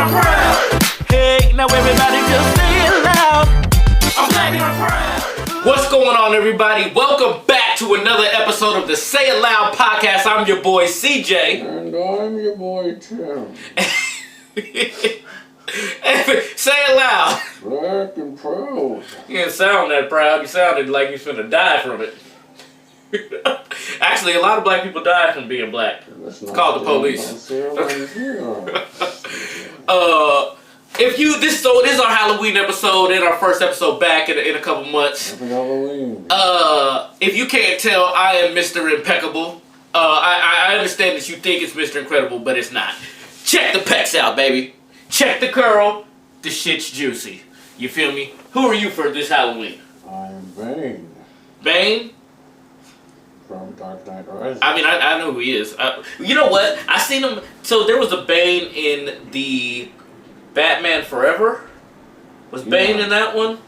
and proud. Hey, now everybody just say it loud. I'm black and proud. What's going on, everybody? Welcome back to another episode of the Say It Loud podcast. I'm your boy CJ. And I'm your boy Tim. Say it loud. Black and proud. You didn't sound that proud. You sounded like you was finna die from it. Actually, a lot of black people die from being black. It's called the police. If you it is our Halloween episode and our first episode back in a couple months. Happy Halloween. If you can't tell, I am Mr. Impeccable. I understand that you think it's Mr. Incredible, but it's not. Check the pecs out, baby. Check the curl. The shit's juicy. You feel me? Who are you for this Halloween? I'm Bane. Bane? From Dark Knight Rises. I mean, I know who he is. You know what? I seen him. So there was a Bane in the Batman Forever. Was Bane in that one?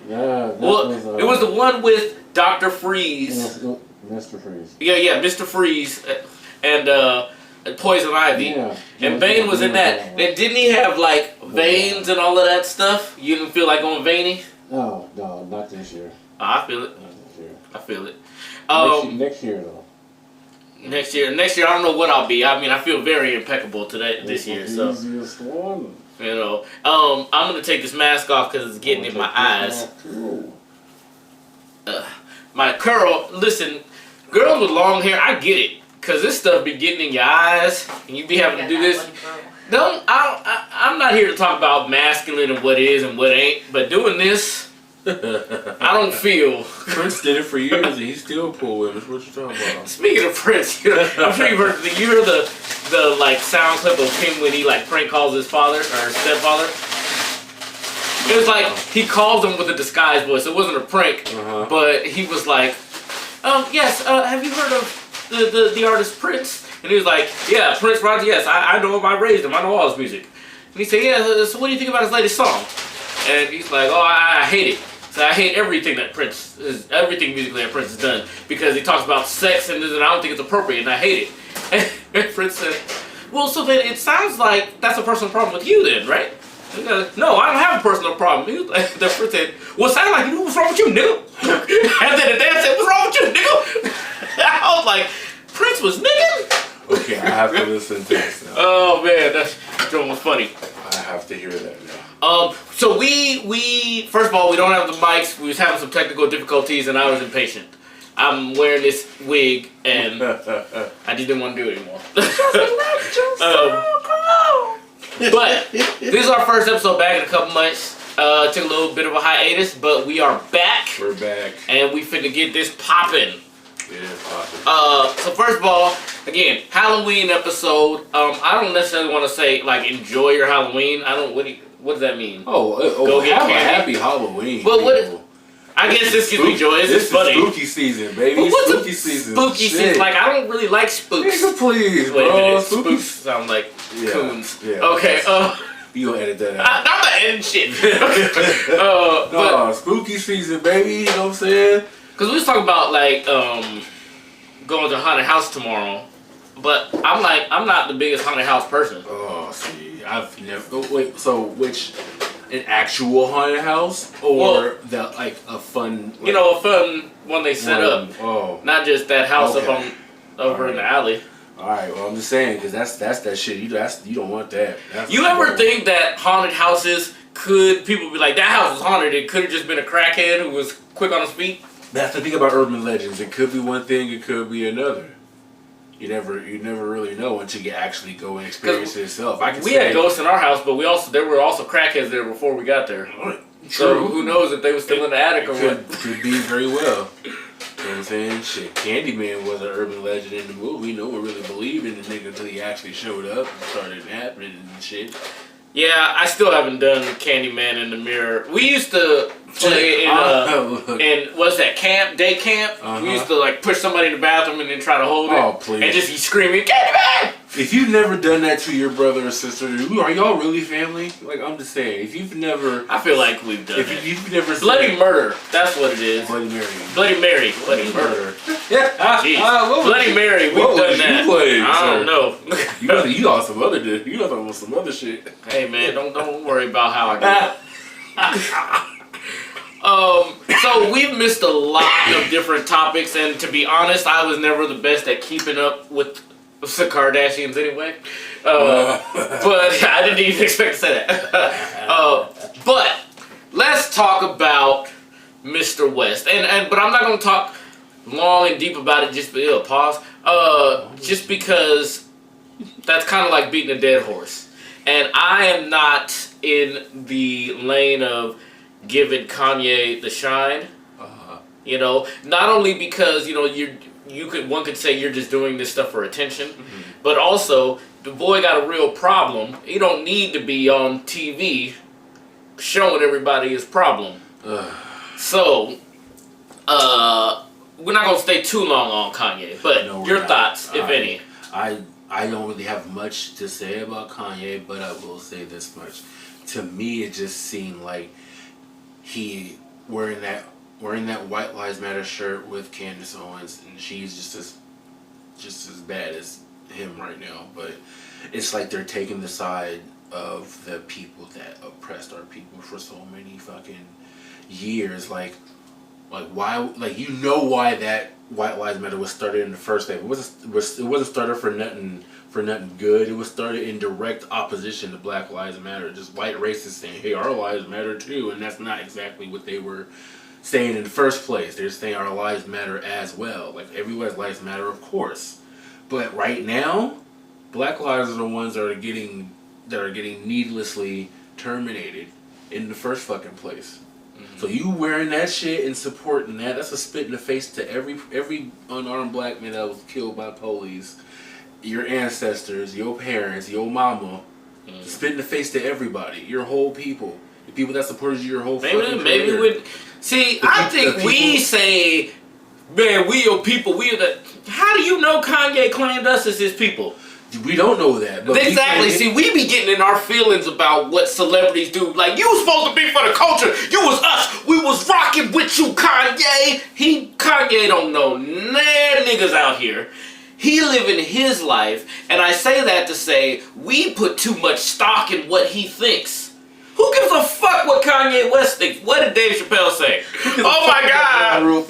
Yeah. It was the one with Dr. Freeze. Mr. Freeze. Yeah, Mr. Freeze and Poison Ivy. Yeah. And Bane was in that. And didn't he have like veins and all of that stuff? You didn't feel like going veiny? No, not this year. I feel it. Not this year. I feel it. Next year though. Next year, I don't know what I'll be. I mean, I feel very impeccable this year. So easiest one. you know, I'm gonna take this mask off because it's getting in my eyes. My curl. Listen, girls with long hair, I get it, cause this stuff be getting in your eyes, and you be having to do this. I'm not here to talk about masculine and what is and what ain't, but doing this, I don't feel. Prince did it for years and he still pull women. What you talking about? Speaking of Prince, I'm sure you heard the like sound clip of him when he like prank calls his father or his stepfather. It was like he called him with a disguised voice. It wasn't a prank, but he was like, yes, have you heard of the artist Prince? And he was like, yeah, Prince Roger, yes, I know him, I raised him, I know all his music. And he said, yeah, so what do you think about his latest song? And he's like, oh, I hate it. So I hate everything everything musically that Prince has done, because he talks about sex and I don't think it's appropriate, and I hate it. And Prince said, well, so then it sounds like that's a personal problem with you then, right? No, I don't have a personal problem. The Prince said, well, it sounds like, what's wrong with you, nigga? And then the dad said, what's wrong with you, nigga? I was like, Prince was nigga? Okay, I have to listen to this now. Oh, man, that's was funny. I have to hear that now. So we first of all, we don't have the mics. We was having some technical difficulties, and I was impatient. I'm wearing this wig, and I didn't want to do it anymore. But this is our first episode back in a couple months. Took a little bit of a hiatus, but we are back. We're back. And we finna get this popping. It is popping. So first of all, again, Halloween episode. I don't necessarily want to say like enjoy your Halloween. I don't. What does that mean? Go get have a happy Halloween. Well, I guess this gives me joy. This is funny. Spooky season, baby. But what's spooky season. Spooky season. Like, I don't really like spooks. Nigga, please, Wait a bro. minute. Spooks sound like coons. Yeah. Okay. You gonna edit that out? I'm not editing shit. No, spooky season, baby. You know what I'm saying? Because we was talking about like going to a haunted house tomorrow, but I'm not the biggest haunted house person. Oh, see. I've never. Wait, so which an actual haunted house or a fun? Like, a fun one they set up. Oh, not just that house up over in the alley. All right, well I'm just saying because that's that shit. You don't want that. You ever think that haunted houses people be like that house was haunted? It could have just been a crackhead who was quick on his feet. That's the thing about urban legends. It could be one thing. It could be another. You never really know until you actually go and experience it yourself. We had ghosts in our house, but there were also crackheads there before we got there. True. So who knows if they were still in the attic or what? Could be very well. You know what I'm saying? Shit, Candyman was an urban legend in the movie. No one really believed in the nigga until he actually showed up and started happening and shit. Yeah, I still haven't done Candyman in the mirror. We used to, And what's that camp? Day camp? We used to like push somebody in the bathroom and then try to hold it. Oh, please. And just be screaming, Candyman! If you've never done that to your brother or sister, are y'all really family? Like, I'm just saying, if you've never... I feel like we've done it. If you've never... Bloody murder. That's what it is. Bloody Mary. Bloody Mary. Bloody murder. Yeah. Jeez. Bloody Mary. We've done that. I don't know. You got some other shit. You got some other shit. Hey, man, don't worry about how I do it. So we've missed a lot of different topics, and to be honest, I was never the best at keeping up with the Kardashians anyway. But I didn't even expect to say that. But let's talk about Mr. West, but I'm not going to talk long and deep about it. Just pause. Just because that's kind of like beating a dead horse, and I am not in the lane of giving Kanye the shine. You know, not only because one could say you're just doing this stuff for attention, but also the boy got a real problem. He don't need to be on TV showing everybody his problem. So, we're not gonna stay too long on Kanye, but your thoughts, if any. I don't really have much to say about Kanye, but I will say this much. To me, it just seemed like he wearing that White Lives Matter shirt with Candace Owens, and she's just as bad as him right now. But it's like they're taking the side of the people that oppressed our people for so many fucking years. Like why? Like, you know why that White Lives Matter was started in the first place. It wasn't started for nothing good. It was started in direct opposition to Black Lives Matter. Just white racists saying, hey, our lives matter too, and that's not exactly what they were saying in the first place. They're saying our lives matter as well. Like, everybody's lives matter, of course. But right now, Black lives are the ones that are getting needlessly terminated in the first fucking place. So you wearing that shit and supporting that's a spit in the face to every unarmed black man that was killed by police, your ancestors, your parents, your mama. Spit in the face to everybody, your whole people, the people that supported you your whole fucking career. I think we say, man, we your people. How do you know Kanye claimed us as his people? We don't know that. But exactly. See, we be getting in our feelings about what celebrities do. Like, you was supposed to be for the culture. You was us. We was rocking with you, Kanye. Kanye don't know niggas out here. He living his life. And I say that to say, we put too much stock in what he thinks. Who gives a fuck what Kanye West thinks? What did Dave Chappelle say? Oh my God.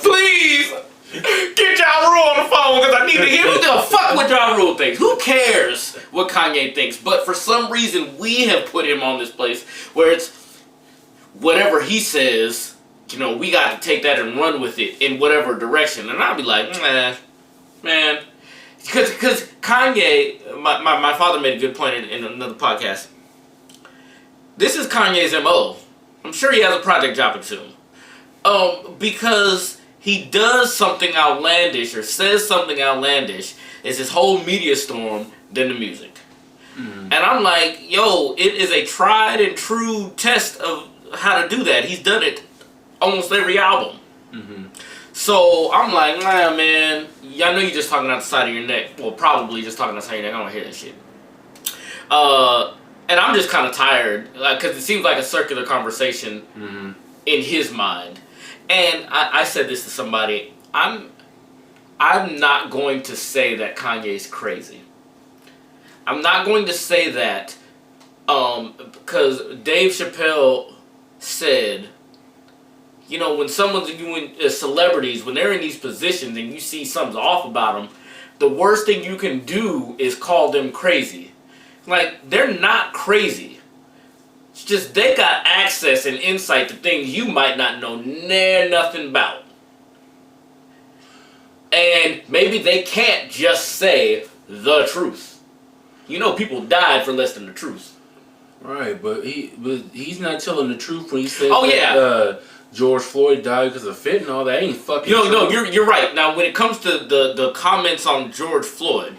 Please. Get Ja Rule on the phone because I need to hear who the fuck what Ja Rule thinks. Who cares what Kanye thinks? But for some reason, we have put him on this place where it's whatever he says, we got to take that and run with it in whatever direction. And I'll be like, man. Because Kanye, my father made a good point in another podcast. This is Kanye's MO. I'm sure he has a project dropping soon. Because he does something outlandish or says something outlandish, it's his whole media storm, then the music. And I'm like, yo, it is a tried and true test of how to do that. He's done it almost every album. So I'm like, nah, man, I know you're just talking out the side of your neck. Well, probably just talking out the side of your neck. I don't hear that shit. And I'm just kind of tired, because it seems like a circular conversation in his mind. And I said this to somebody, I'm not going to say that Kanye's crazy. I'm not going to say that because Dave Chappelle said, when celebrities, when they're in these positions and you see something's off about them, the worst thing you can do is call them crazy. Like, they're not crazy. It's just they got access and insight to things you might not know nothing about. And maybe they can't just say the truth. People died for less than the truth. Right, but he's not telling the truth when he said George Floyd died because of fentanyl. That ain't fucking true. No, you're right. Now, when it comes to the comments on George Floyd,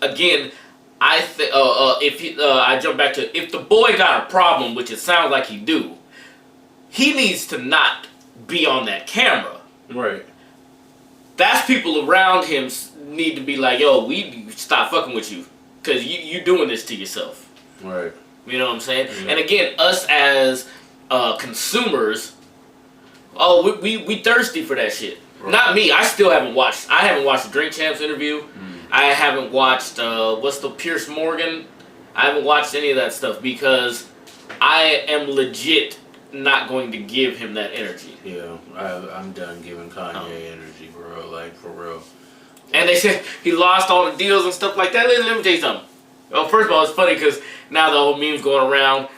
again, I jump back to, if the boy got a problem, which it sounds like he do, he needs to not be on that camera. Right. That's people around him need to be like, yo, we stop fucking with you. Because you doing this to yourself. Right. You know what I'm saying? Yeah. And again, us as consumers, oh, we thirsty for that shit. Right. Not me. I haven't watched the Drink Champs interview. I haven't watched, what's the Pierce Morgan? I haven't watched any of that stuff because I am legit not going to give him that energy. Yeah, I'm done giving Kanye energy, bro. Like, for real. And they said he lost all the deals and stuff like that. Let me tell you something. Well, first of all, it's funny because now the whole meme's going around.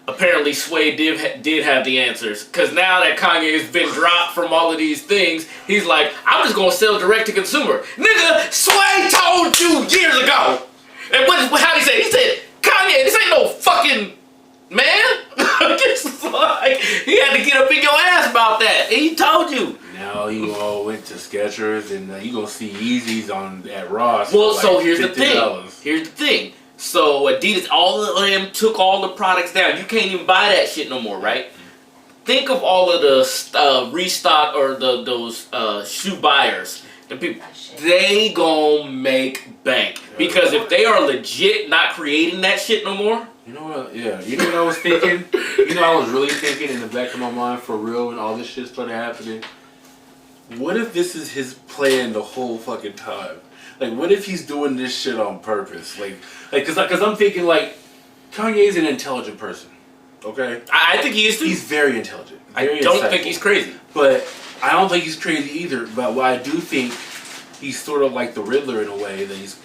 Apparently, Sway did have the answers. Because now that Kanye has been dropped from all of these things, he's like, I'm just going to sell direct to consumer. Nigga, Sway told you years ago. And how did he say it? He said, Kanye, this ain't no fucking man. It's like, he had to get up in your ass about that. And he told you. Now you all went to Skechers and you gonna see Yeezys at Ross. Well, for so like here's $50. the thing. Here's the thing. So Adidas, all of them took all the products down. You can't even buy that shit no more, right? Think of all of the restock or those shoe buyers. The people, they gon' make bank because if they are legit not creating that shit no more. You know what? Yeah. You know what I was thinking? I was really thinking in the back of my mind for real when all this shit started happening. What if this is his plan the whole fucking time? Like, what if he's doing this shit on purpose? Cause I'm thinking like, Kanye's an intelligent person. Okay. I think he is too. He's very intelligent. Very I don't insightful. think he's crazy. But I don't think he's crazy either. But what I do think, he's sort of like the Riddler in a way that he's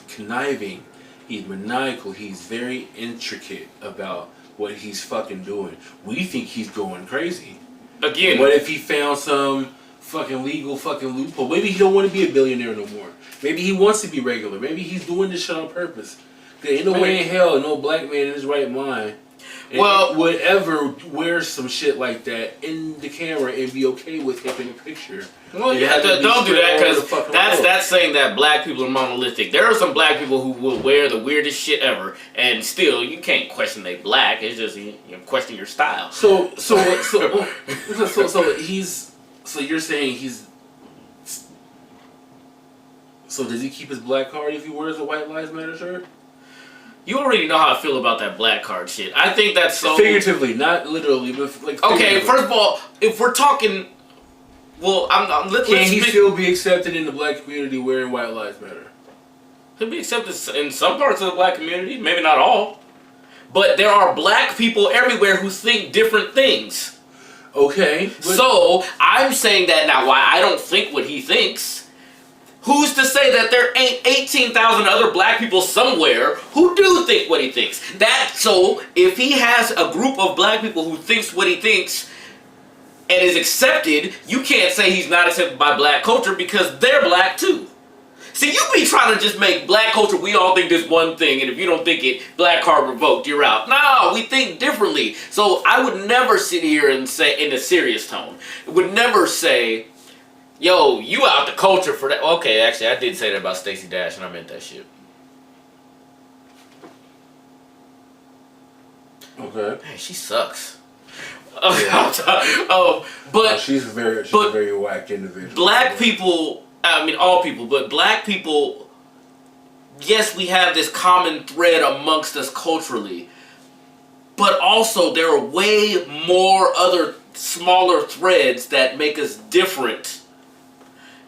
conniving, he's maniacal, he's very intricate about what he's fucking doing. We think he's going crazy. Again. What if he found some fucking legal fucking loophole? Maybe he don't want to be a billionaire no more. Maybe he wants to be regular. Maybe he's doing this shit on purpose. There ain't no way in hell no black man in his right mind would ever wear some shit like that in the camera and be okay with him in the picture. Well, yeah, don't do that because that's saying that black people are monolithic. There are some black people who will wear the weirdest shit ever, and still you can't question they black. It's just you question your style. So you're saying he's. So does he keep his black card if he wears a White Lives Matter shirt? You already know how I feel about that black card shit. I think that's so figuratively, not literally, but like. Okay, first of all, if we're talking, well, can he still be accepted in the black community wearing White Lives Matter? He'll be accepted in some parts of the black community, maybe not all, but there are black people everywhere who think different things. Okay. So I'm saying that now. Why I don't think what he thinks. Who's to say that there ain't 18,000 other black people somewhere who do think what he thinks? So if he has a group of black people who thinks what he thinks and is accepted, you can't say he's not accepted by black culture because they're black too. See, you be trying to just make black culture, we all think this one thing, and if you don't think it, black card revoked, you're out. No, we think differently. So I would never sit here and say, in a serious tone, would never say, yo, you out the culture for that. Okay, actually, I did say that about Stacey Dash, and I meant that shit. Okay. Man, she sucks. Yeah. But she's a very whack individual. Black people, I mean all people, but black people, yes, we have this common thread amongst us culturally, but also there are way more other smaller threads that make us different.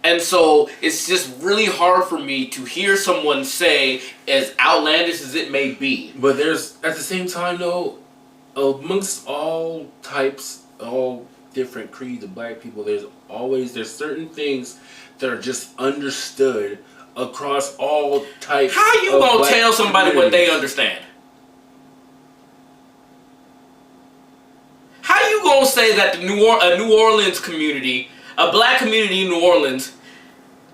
And so it's just really hard for me to hear someone say, as outlandish as it may be. But there's, at the same time though, amongst all types, all different creeds of black people, there's certain things that are just understood across all types. How you gonna tell somebody what they understand? How you gonna say that a New Orleans community, a black community in New Orleans,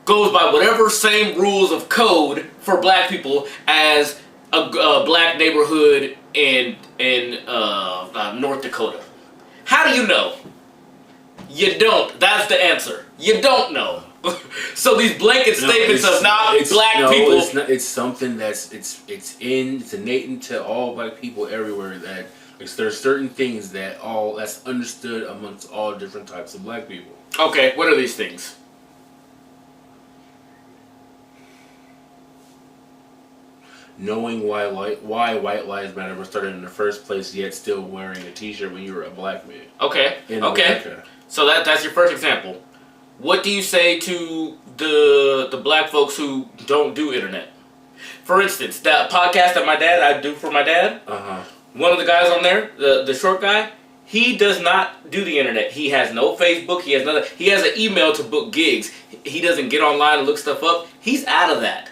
goes by whatever same rules of code for black people as a black neighborhood in North Dakota? How do you know? You don't. That's the answer. You don't know. So these blanket statements of black people. It's something that's it's innate into all black people everywhere that Like, there's certain things that's understood amongst all different types of black people. Okay, what are these things? Knowing why White Lives Matter was started in the first place, yet still wearing a T-shirt when you were a black man. Okay. In Okay. America. So that's your first example. What do you say to the black folks who don't do internet? For instance, that podcast that I do for my dad. One of the guys on there, the short guy, he does not do the internet. He has no Facebook. He has nothing. He has an email to book gigs. He doesn't get online and look stuff up. He's out of that.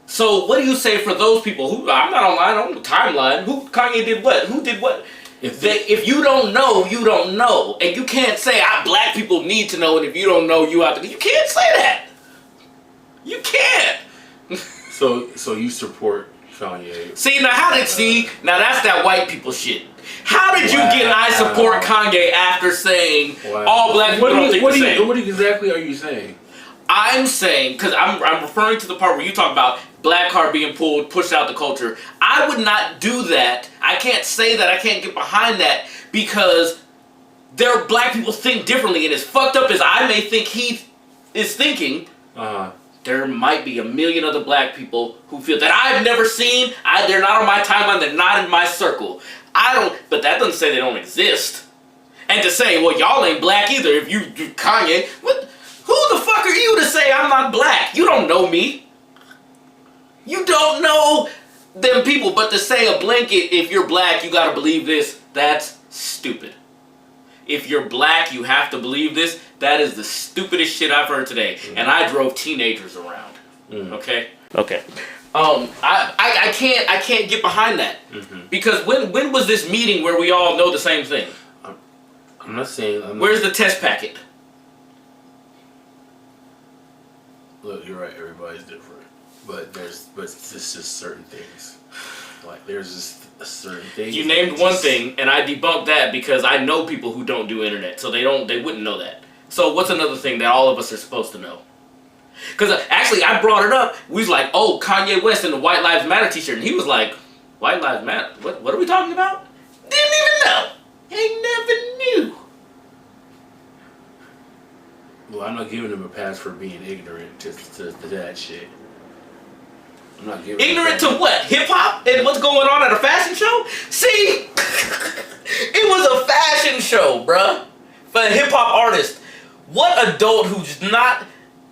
So what do you say for those people who I'm not online on the timeline? Who Kanye did what? Who did what? If you don't know, you don't know, and you can't say black people need to know, and if you don't know, you have to. You can't say that. You can't. So you support Kanye? See now now that's that white people shit. How did you get I support Kanye after saying all black people don't think the same? What exactly are you saying? I'm saying, because I'm referring to the part where you talk about black card being pushed out the culture. I would not do that. I can't say that. I can't get behind that because black people think differently, and as fucked up as I may think he is thinking, there might be a million other black people who feel that I've never seen. They're not on my timeline. They're not in my circle. But that doesn't say they don't exist. And to say, well, y'all ain't black either. If you Kanye, what? Who the fuck are you to say I'm not black? You don't know me. You don't know them people. But to say a blanket, if you're black, you gotta believe this, that's stupid. If you're black, you have to believe this. That is the stupidest shit I've heard today. And I drove teenagers around. Okay? Okay. I can't get behind that. Because when was this meeting where we all know the same thing? I'm not saying... Where's the test packet? Look, you're right. Everybody's different, but it's just certain things. Like there's just certain things. You named one thing, and I debunked that because I know people who don't do internet, so they wouldn't know that. So what's another thing that all of us are supposed to know? Because actually, I brought it up. We was like, oh, Kanye West in the White Lives Matter T-shirt, and he was like, White Lives Matter? What are we talking about? Didn't even know. He never knew. Well, I'm not giving him a pass for being ignorant to that shit. I'm not giving ignorant to what? Hip hop and what's going on at a fashion show? See, it was a fashion show, bruh, for a hip hop artist. What adult who's not?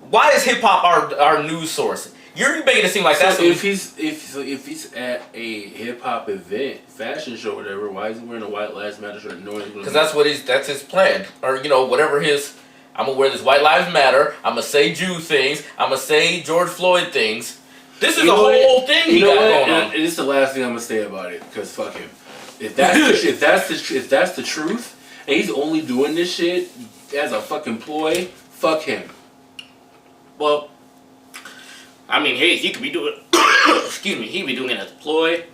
Why is hip hop our news source? You're making it seem like that's if he's at a hip hop event, fashion show, whatever. Why is he wearing a White Lives Matter shirt? Because that's his plan, or whatever his. I'm gonna wear this White Lives Matter. I'm gonna say Jew things. I'm gonna say George Floyd things. This is a whole thing he got going on. And it's the last thing I'm gonna say about it, because fuck him. If that's the truth, and he's only doing this shit as a fucking ploy, fuck him. Well, I mean, hey, he could be doing. Excuse me, he could be doing it as a ploy.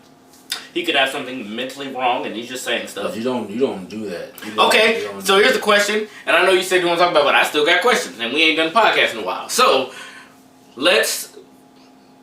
He could have something mentally wrong, and he's just saying stuff. But you don't do that. Okay, so here's the question, and I know you said you want to talk about it, but I still got questions, and we ain't done a podcast in a while. So, let's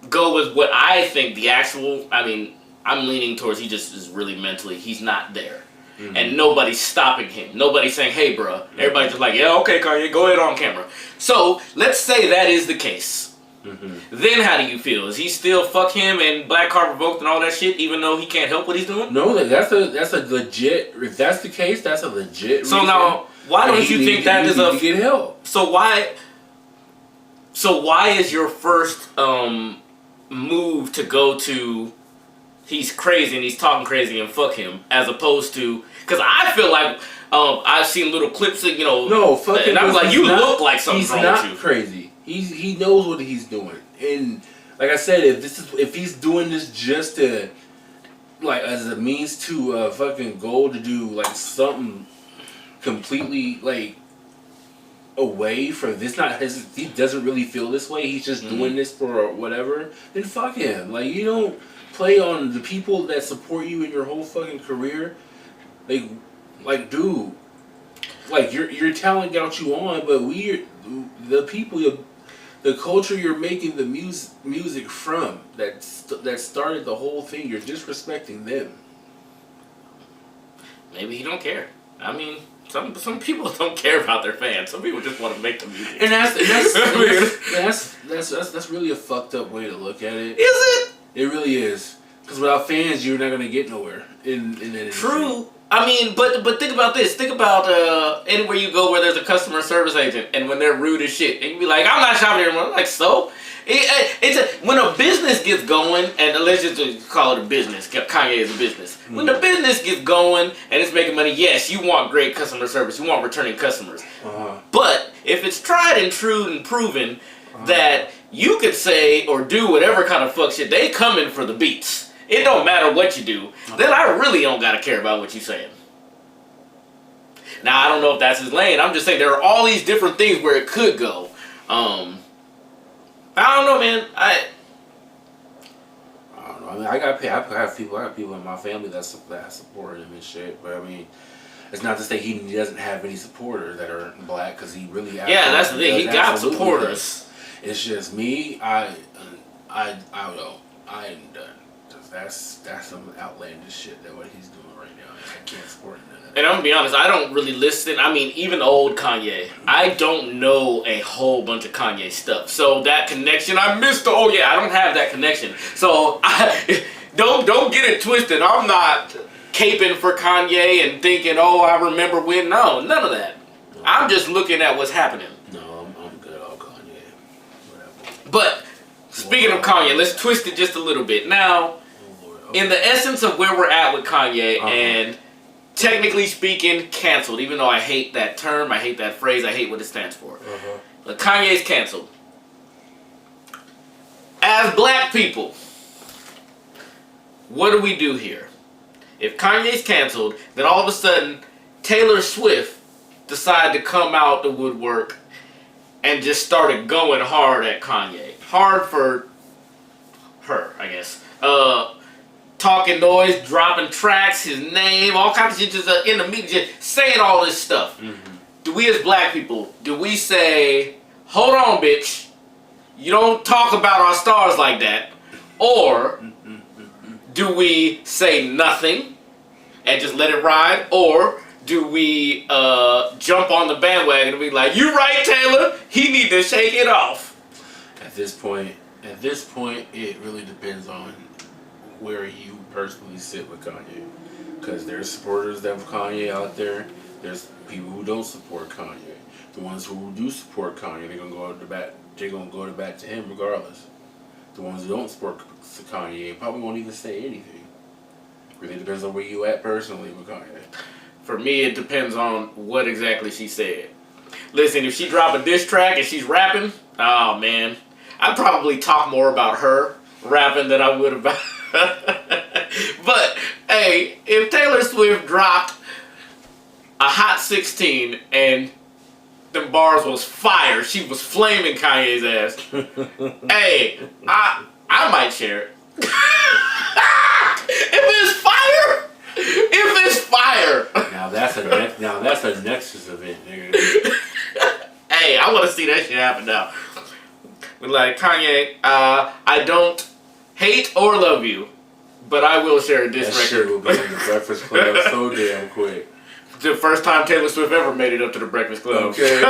go with what I think the actual, I'm leaning towards he just is really mentally, he's not there. And nobody's stopping him. Nobody's saying, hey, bruh. Everybody's just like, yeah, okay, Kanye, go ahead on camera. So, let's say that is the case. Then how do you feel? Is he still fuck him and black card revoked and all that shit, even though he can't help what he's doing? No, that's a legit. If that's the case, that's a legit. So now, why don't you think that is a get help? So why is your first move to go to he's crazy and he's talking crazy and fuck him, as opposed to, because I feel like I've seen little clips of no fuck him, and I was like, you look like something's wrong with you. He's not crazy. He knows what he's doing, and like I said, if he's doing this just to as a means to fucking goal to do something completely away from this, he doesn't really feel this way. He's just doing this for whatever. Then fuck him. You don't play on the people that support you in your whole fucking career. Dude, your talent got you on, but the people. The culture you're making the music from that started the whole thing, you're disrespecting them. maybe he don't care. I mean, some people don't care about their fans. Some people just want to make the music. And that's I mean, that's really a fucked up way to look at it. is it? It really is. Because without fans, you're not gonna get nowhere in that industry. True. I mean, but think about this. Think about anywhere you go where there's a customer service agent, and when they're rude as shit, and you be like, "I'm not shopping here anymore." Like, so when a business gets going, and let's just call it a business. Kanye is a business. When the business gets going and it's making money, yes, you want great customer service. You want returning customers. But if it's tried and true and proven that you could say or do whatever kind of fuck shit, they coming for the beats. It don't matter what you do. Then I really don't gotta care about what you're saying. Now I don't know if that's his lane. I'm just saying there are all these different things where it could go. I don't know, man. I don't know. I mean, I have people in my family that support him and shit. But I mean, it's not to say he doesn't have any supporters that are black, because he really. Yeah, that's the thing. He got supporters. Does. It's just me. I don't know. I ain't done. That's some outlandish shit that what he's doing right now. I can't support none of that. And I'm gonna be honest, I don't really listen. I mean, even old Kanye, I don't know a whole bunch of Kanye stuff. So that connection, I don't have that connection. So don't get it twisted. I'm not caping for Kanye and thinking, oh, I remember when. No, none of that. No. I'm just looking at what's happening. No, I'm good on Kanye. Whatever. But speaking of Kanye, let's twist it just a little bit. Now, in the essence of where we're at with Kanye, and technically speaking, canceled, even though I hate that term, I hate that phrase, I hate what it stands for. But Kanye's canceled. As black people, what do we do here? If Kanye's canceled, then all of a sudden, Taylor Swift decided to come out the woodwork and just started going hard at Kanye. Hard for her, I guess. Talking noise, dropping tracks, his name, all kinds of shit, just in the media, just saying all this stuff. Do we as black people, do we say, hold on, bitch, you don't talk about our stars like that? Or do we say nothing and just let it ride? Or do we jump on the bandwagon and be like, you right, Taylor, he need to shake it off? At this point, it really depends on where you personally sit with Kanye. Because there's supporters of Kanye out there. There's people who don't support Kanye. The ones who do support Kanye, they're gonna go to bat. They're gonna go to bat to him regardless. The ones who don't support Kanye probably won't even say anything. Really depends on where you at personally with Kanye. For me, it depends on what exactly she said. Listen, if she drop a diss track and she's rapping, oh man, I'd probably talk more about her rapping than I would about. But hey, if Taylor Swift dropped a Hot 16 and them bars was fire, she was flaming Kanye's ass. Hey, I might share it. If it's fire. Now that's a Nexus event, nigga. Hey, I want to see that shit happen now. Like, Kanye, I don't hate or love you, but I will share a diss record. That shit will be in the Breakfast Club so damn quick. The first time Taylor Swift ever made it up to the Breakfast Club. Okay.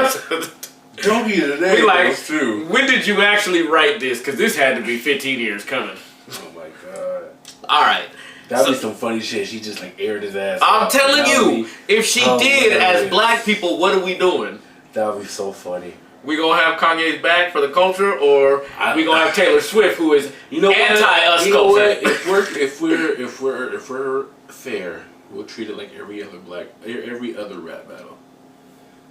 Don't be today. We like, that's true. When did you actually write this? Because this had to be 15 years coming. Oh my god. All right. That'd be some funny shit. She just like aired his ass. I'm telling you, if she did, as black people, what are we doing? That would be so funny. We gonna have Kanye's back for the culture, or we gonna have Taylor Swift, who is anti-us culture? If we're fair, we'll treat it like every other rap battle.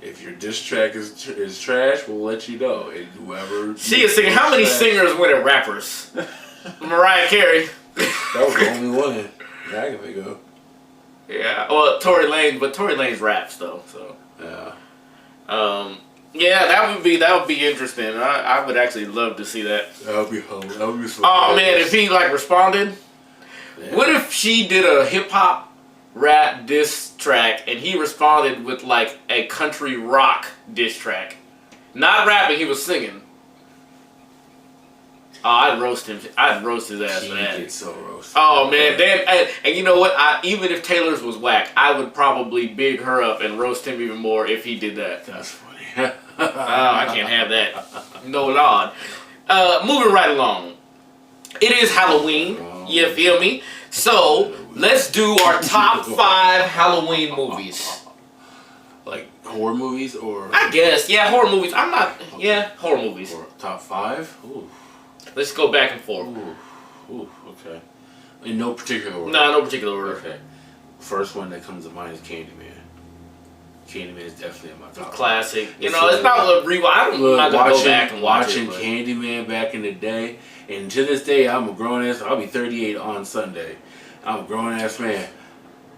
If your diss track is trash, we'll let you know. And whoever she is singing. How many singers went at rappers? Mariah Carey. That was the only one that I can think of. Yeah. Well, Tory Lanez, but Tory Lanez raps though. So. Yeah. Yeah, that would be interesting. I would actually love to see that. That would be so. Oh man, if he like responded, yeah. What if she did a hip hop rap diss track and he responded with like a country rock diss track, not rapping, he was singing. Oh, I'd roast him. I'd roast his ass He for that. gets so roasted. Oh man, and you know what? Even if Taylor's was whack, I would probably big her up and roast him even more if he did that. That's funny. Oh, I can't have that. No lord. Moving right along. It is Halloween. You feel me? So let's do our top 5 Halloween movies. Like horror movies or I guess, yeah, horror movies. I'm not, yeah, horror movies. or top 5? Ooh. Let's go back and forth. Ooh, okay. In no particular order. No particular order. Okay. First one that comes to mind is Candyman. Candyman is definitely in my top. Classic. You It's know, it's not a rewind. I'm not gonna go back and watch watching it. But Candyman back in the day, and to this day, I'm a grown ass. I'll be 38 on Sunday. I'm a grown ass man.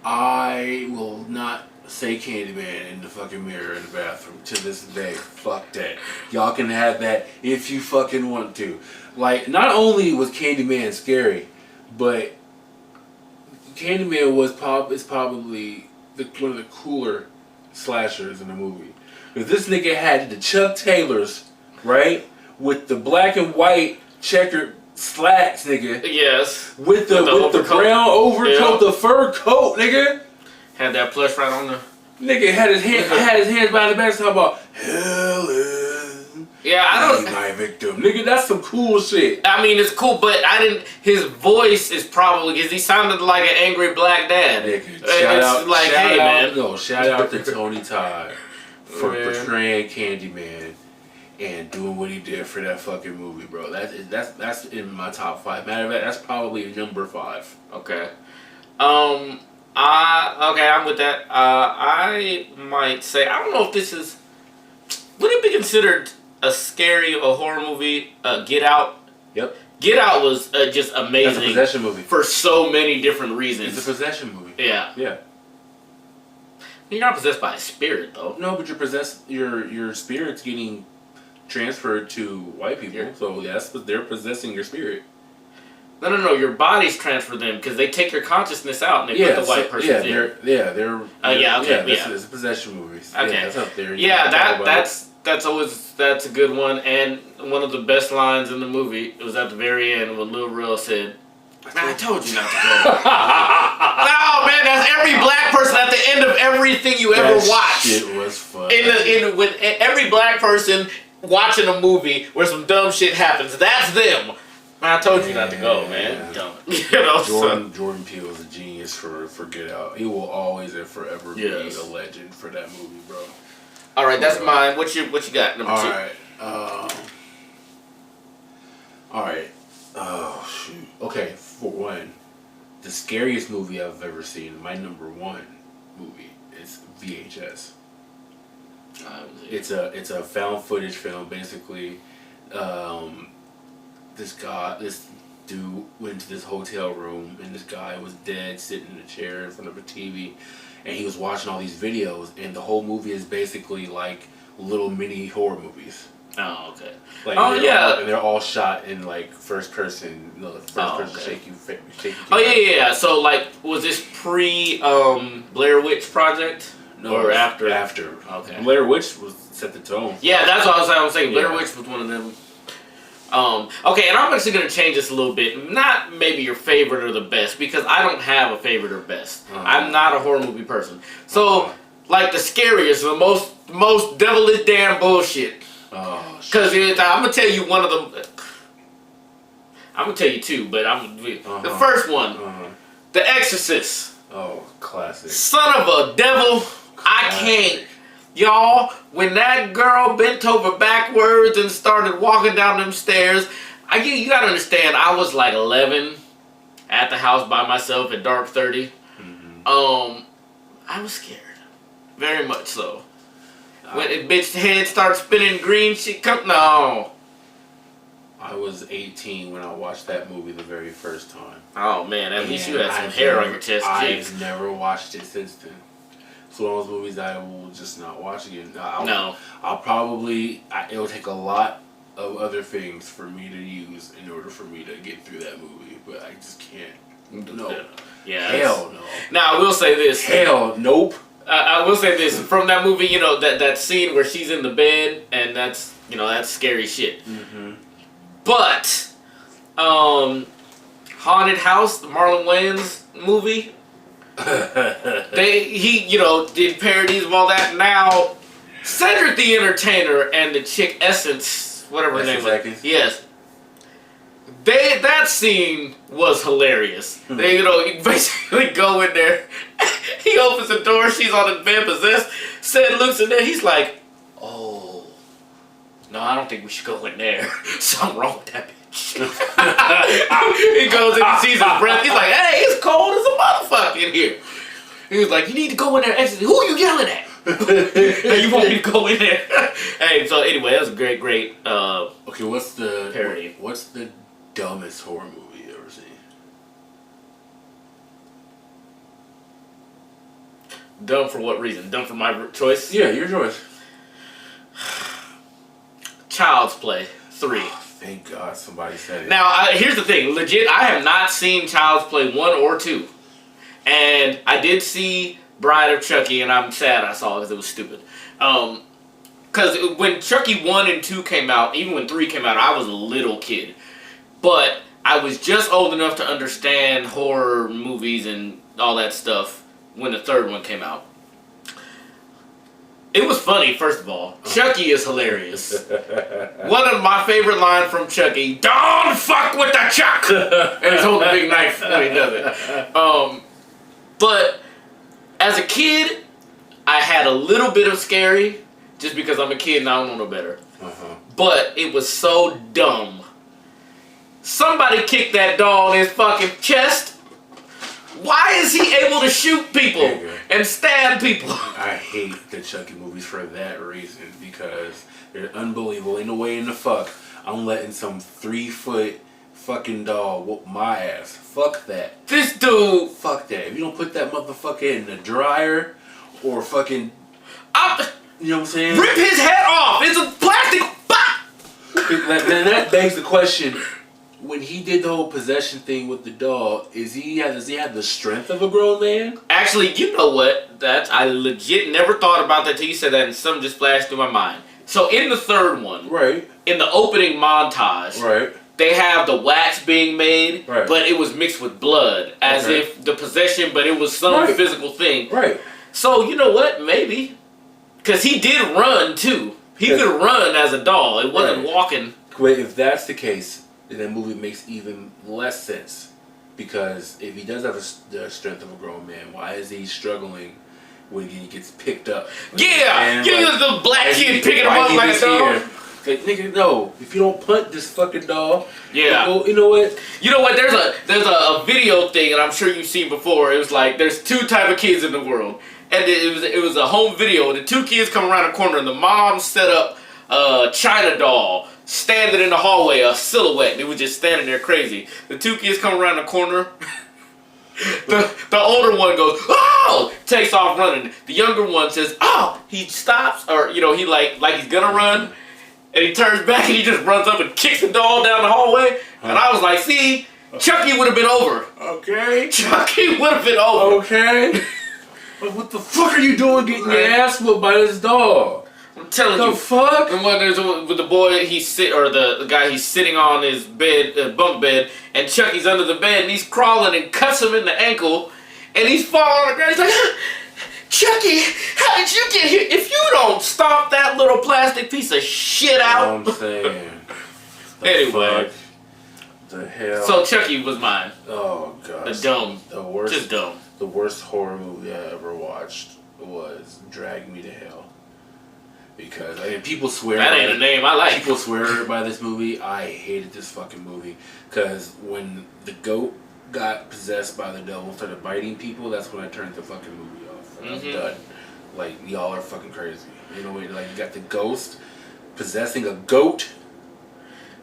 I will not say Candyman in the fucking mirror in the bathroom to this day. Fuck that. Y'all can have that if you fucking want to. Like, not only was Candyman scary, but Candyman is probably one of the cooler slashers in the movie. Because this nigga had the Chuck Taylors, right? With the black and white checkered slacks, nigga. yes. With the overcoat. brown overcoat, Yeah. the fur coat, nigga. Had that plush right on the. Nigga had his hands behind the back talking about Helen. Yeah, I Be don't. my victim. Nigga, that's some cool shit. I mean, it's cool, but I didn't. His voice is probably because he sounded like an angry black dad. Nigga, It's hey man. No, shout out to Tony Todd for Man. portraying Candyman and doing what he did for that fucking movie, bro. That's in my top 5. Matter of fact, that's probably number 5. Okay. Okay, I'm with that. I might say I don't know if this is. Would it be considered a scary or horror movie? Get Out. Yep. Get Out was just That's a amazing possession movie. for so many different It's a reasons. possession movie. Yeah. Yeah. You're not possessed by a spirit though. No, but your spirit's getting transferred to white people. Yeah. So that's what they're possessing your spirit. No. Your body's transfer them because they take your consciousness out and they put the white person in. they're It's a possession movie. Okay. Yeah, that's up there. Yeah, You can talk about it. that's a good one, and one of the best lines in the movie. It was at the very end when Lil Rel said, "Man, I told you not to go." No, man, that's every black person at the end of everything you ever That watch. shit was fun. With every black person watching a movie where some dumb shit happens, that's them. Man, I told you not to go, man. Dumb. You know, Jordan Peele is a genius for Get Out. He will always and forever be Yes. a legend for that movie, bro. All right, that's mine. What you got? Number 2. All right. All right. Oh shoot. Okay, for one, the scariest movie I've ever seen. My number 1 movie is VHS. It's a found footage film. Basically, this dude went to this hotel room and this guy was dead, sitting in a chair in front of a TV, and he was watching all these videos. And the whole movie is basically like little mini horror movies. Oh, okay. Like, and they're all shot in like first person. You know, the first person shaky. Oh yeah. So like, was this pre Blair Witch Project? No, or after? After. Okay. Blair Witch was set the tone. Yeah, that's what I was saying. Blair Yeah. Witch was one of them. Okay, and I'm actually gonna change this a little bit. Not maybe your favorite or the best, because I don't have a favorite or best. I'm not a horror movie person. So, like the scariest, the most devilish damn bullshit. Oh, Because I'm gonna tell you one of them. I'm gonna tell you 2, but the first one, The Exorcist. Oh, classic. Son of a devil, I can't. Y'all, when that girl bent over backwards and started walking down them stairs, you gotta understand, I was like 11 at the house by myself at dark 30. I was scared. Very much so. When a bitch's head starts spinning green, no. I was 18 when I watched that movie the very first time. Oh man, at least you And had some hair on your chest. I've never watched it since then. It's one of those movies I will just not watch again. I'll probably, it'll take a lot of other things for me to use in order for me to get through that movie, but I just can't. No. Yeah. Hell no. Now I will say this. Hell nope. I will say this from that movie. You know that scene where she's in the bed and that's scary shit. Mm-hmm. But Haunted House, the Marlon Wayans movie. He did parodies of all that. Now, Cedric the Entertainer and the chick Essence, whatever her name was. Yes. That scene was hilarious. They, you basically go in there. He opens the door. She's on the bed possessed. Ced looks in there. He's like, "Oh, no, I don't think we should go in there. Something wrong with that bitch." He goes and he sees his breath. He's like, "Hey, it's cold as a motherfucker in here." He was like, "You need to go in there." Exit. Who are you yelling at? Hey, you want me to go in there? Hey, so anyway, that was a great. Okay, what's the parody? What's the dumbest horror movie you ever seen? Dumb for what reason? Dumb for my choice? Yeah, your choice. Child's Play 3. Thank God somebody said it. Now, here's the thing. Legit, I have not seen Child's Play 1 or 2. And I did see Bride of Chucky, and I'm sad I saw it because it was stupid. Because when Chucky 1 and 2 came out, even when 3 came out, I was a little kid. But I was just old enough to understand horror movies and all that stuff when the third one came out. It was funny, first of all. Chucky is hilarious. One of my favorite lines from Chucky, "Don't fuck with the Chuck!" And he's holding a big knife when he does it. But as a kid, I had a little bit of scary, just because I'm a kid and I don't know no better. But it was so dumb. Somebody kicked that doll in his fucking chest. Why is he able to shoot people and stab people? I hate the Chucky movies for that reason, because they're unbelievable. Ain't no way in the fuck I'm letting some 3-foot fucking doll whoop my ass. Fuck that. This dude. Fuck that. If you don't put that motherfucker in the dryer or fucking, you know what I'm saying? Rip his head off. It's a plastic. Then that begs the question. When he did the whole possession thing with the doll, does he have the strength of a grown man? Actually, you know what? I legit never thought about that till you said that, and something just flashed through my mind. So in the third one, right, in the opening montage, right, they have the wax being made, right, but it was mixed with blood, as if the possession, but it was some physical thing. Right. So you know what? Maybe, because he did run too. He could run as a doll. It wasn't walking. Wait, if that's the case, then that movie makes even less sense, because if he does have the strength of a grown man, why is he struggling when he gets picked up? Yeah, the black kid picking him up like a doll. Like, nigga, no. If you don't punt this fucking doll, yeah. You know what? You know what? There's a video thing, and I'm sure you've seen before. It was like there's two type of kids in the world, and it was a home video. And the two kids come around the corner, and the mom set up a China doll standing in the hallway, a silhouette. They were just standing there crazy. The two kids come around the corner. The older one goes, "Oh!" Takes off running. The younger one says, "Oh!" He stops, or he like he's gonna run, and he turns back and he just runs up and kicks the doll down the hallway. And I was like, "See, Chucky would have been over." Okay. Chucky would have been over. Okay. But what the fuck are you doing getting your ass whooped by this doll? I'm telling you. The fuck? And when there's with the boy, the guy, he's sitting on his bed, bunk bed, and Chucky's under the bed, and he's crawling and cuts him in the ankle, and he's falling on the ground. He's like, "Chucky, how did you get here? If you don't stomp that little plastic piece of shit out." I'm saying. Anyway. The hell? So Chucky was mine. Oh god. The worst. Just dumb. The worst horror movie I ever watched was Drag Me to Hell. Because people swear that ain't a name I like. People swear by this movie. I hated this fucking movie because when the goat got possessed by the devil, started biting people, that's when I turned the fucking movie off. I was done. Like, y'all are fucking crazy. You know, like you got the ghost possessing a goat.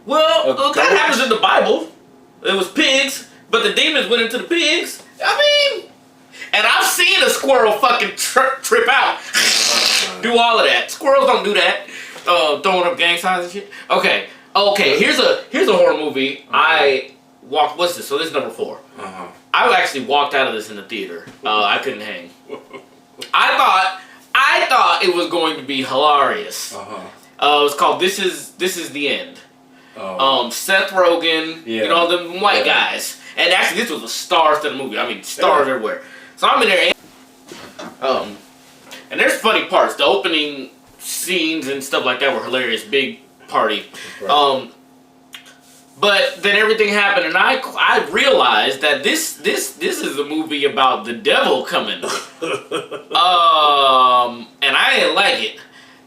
Well, that happens in the Bible. It was pigs, but the demons went into the pigs. I mean, and I've seen a squirrel fucking trip out. Do all of that. Squirrels don't do that. Throwing up gang signs and shit. Okay. Here's a horror movie. I walked. What's this? So this is number 4. I actually walked out of this in the theater. I couldn't hang. I thought it was going to be hilarious. It was called This Is the End. Seth Rogen, Yeah. you know, them white Yeah. guys. And actually, this was a star-studded movie. I mean, stars everywhere. So I'm in there, and there's funny parts. The opening scenes and stuff like that were hilarious. Big party. Right. But then everything happened, and I realized that this is a movie about the devil coming. And I didn't like it.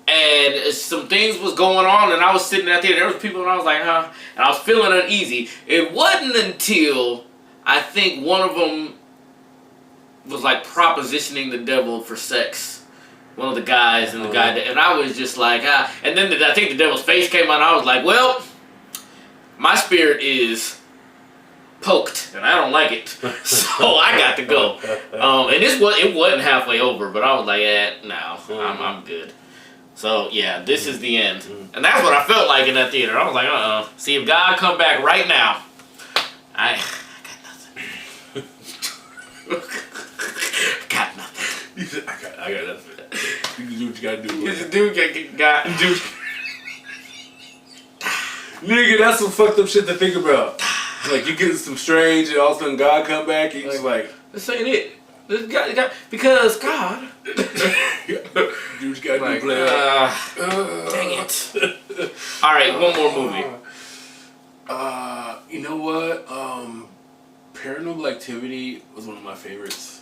And some things was going on, and I was sitting out there. There was people, and I was like, huh? And I was feeling uneasy. It wasn't until I think one of them was like propositioning the devil for sex. One of the guys and the guy, and I was just like, ah. And then I think the devil's face came out, and I was like, well, my spirit is poked, and I don't like it, so I got to go. And it wasn't halfway over, but I was like, no, I'm good. So yeah, this is the end, and that's what I felt like in that theater. I was like, see if God come back right now, I got nothing. Got nothing. You said, I got nothing. You can do what you gotta do. This dude got dude. Nigga, that's some fucked up shit to think about. Like, you get some strange, and all of a sudden God come back, and he's like, This ain't it. This guy, because God. do what you gotta Like, do, player. dang it. All right, one more movie. You know what? Paranormal Activity was one of my favorites.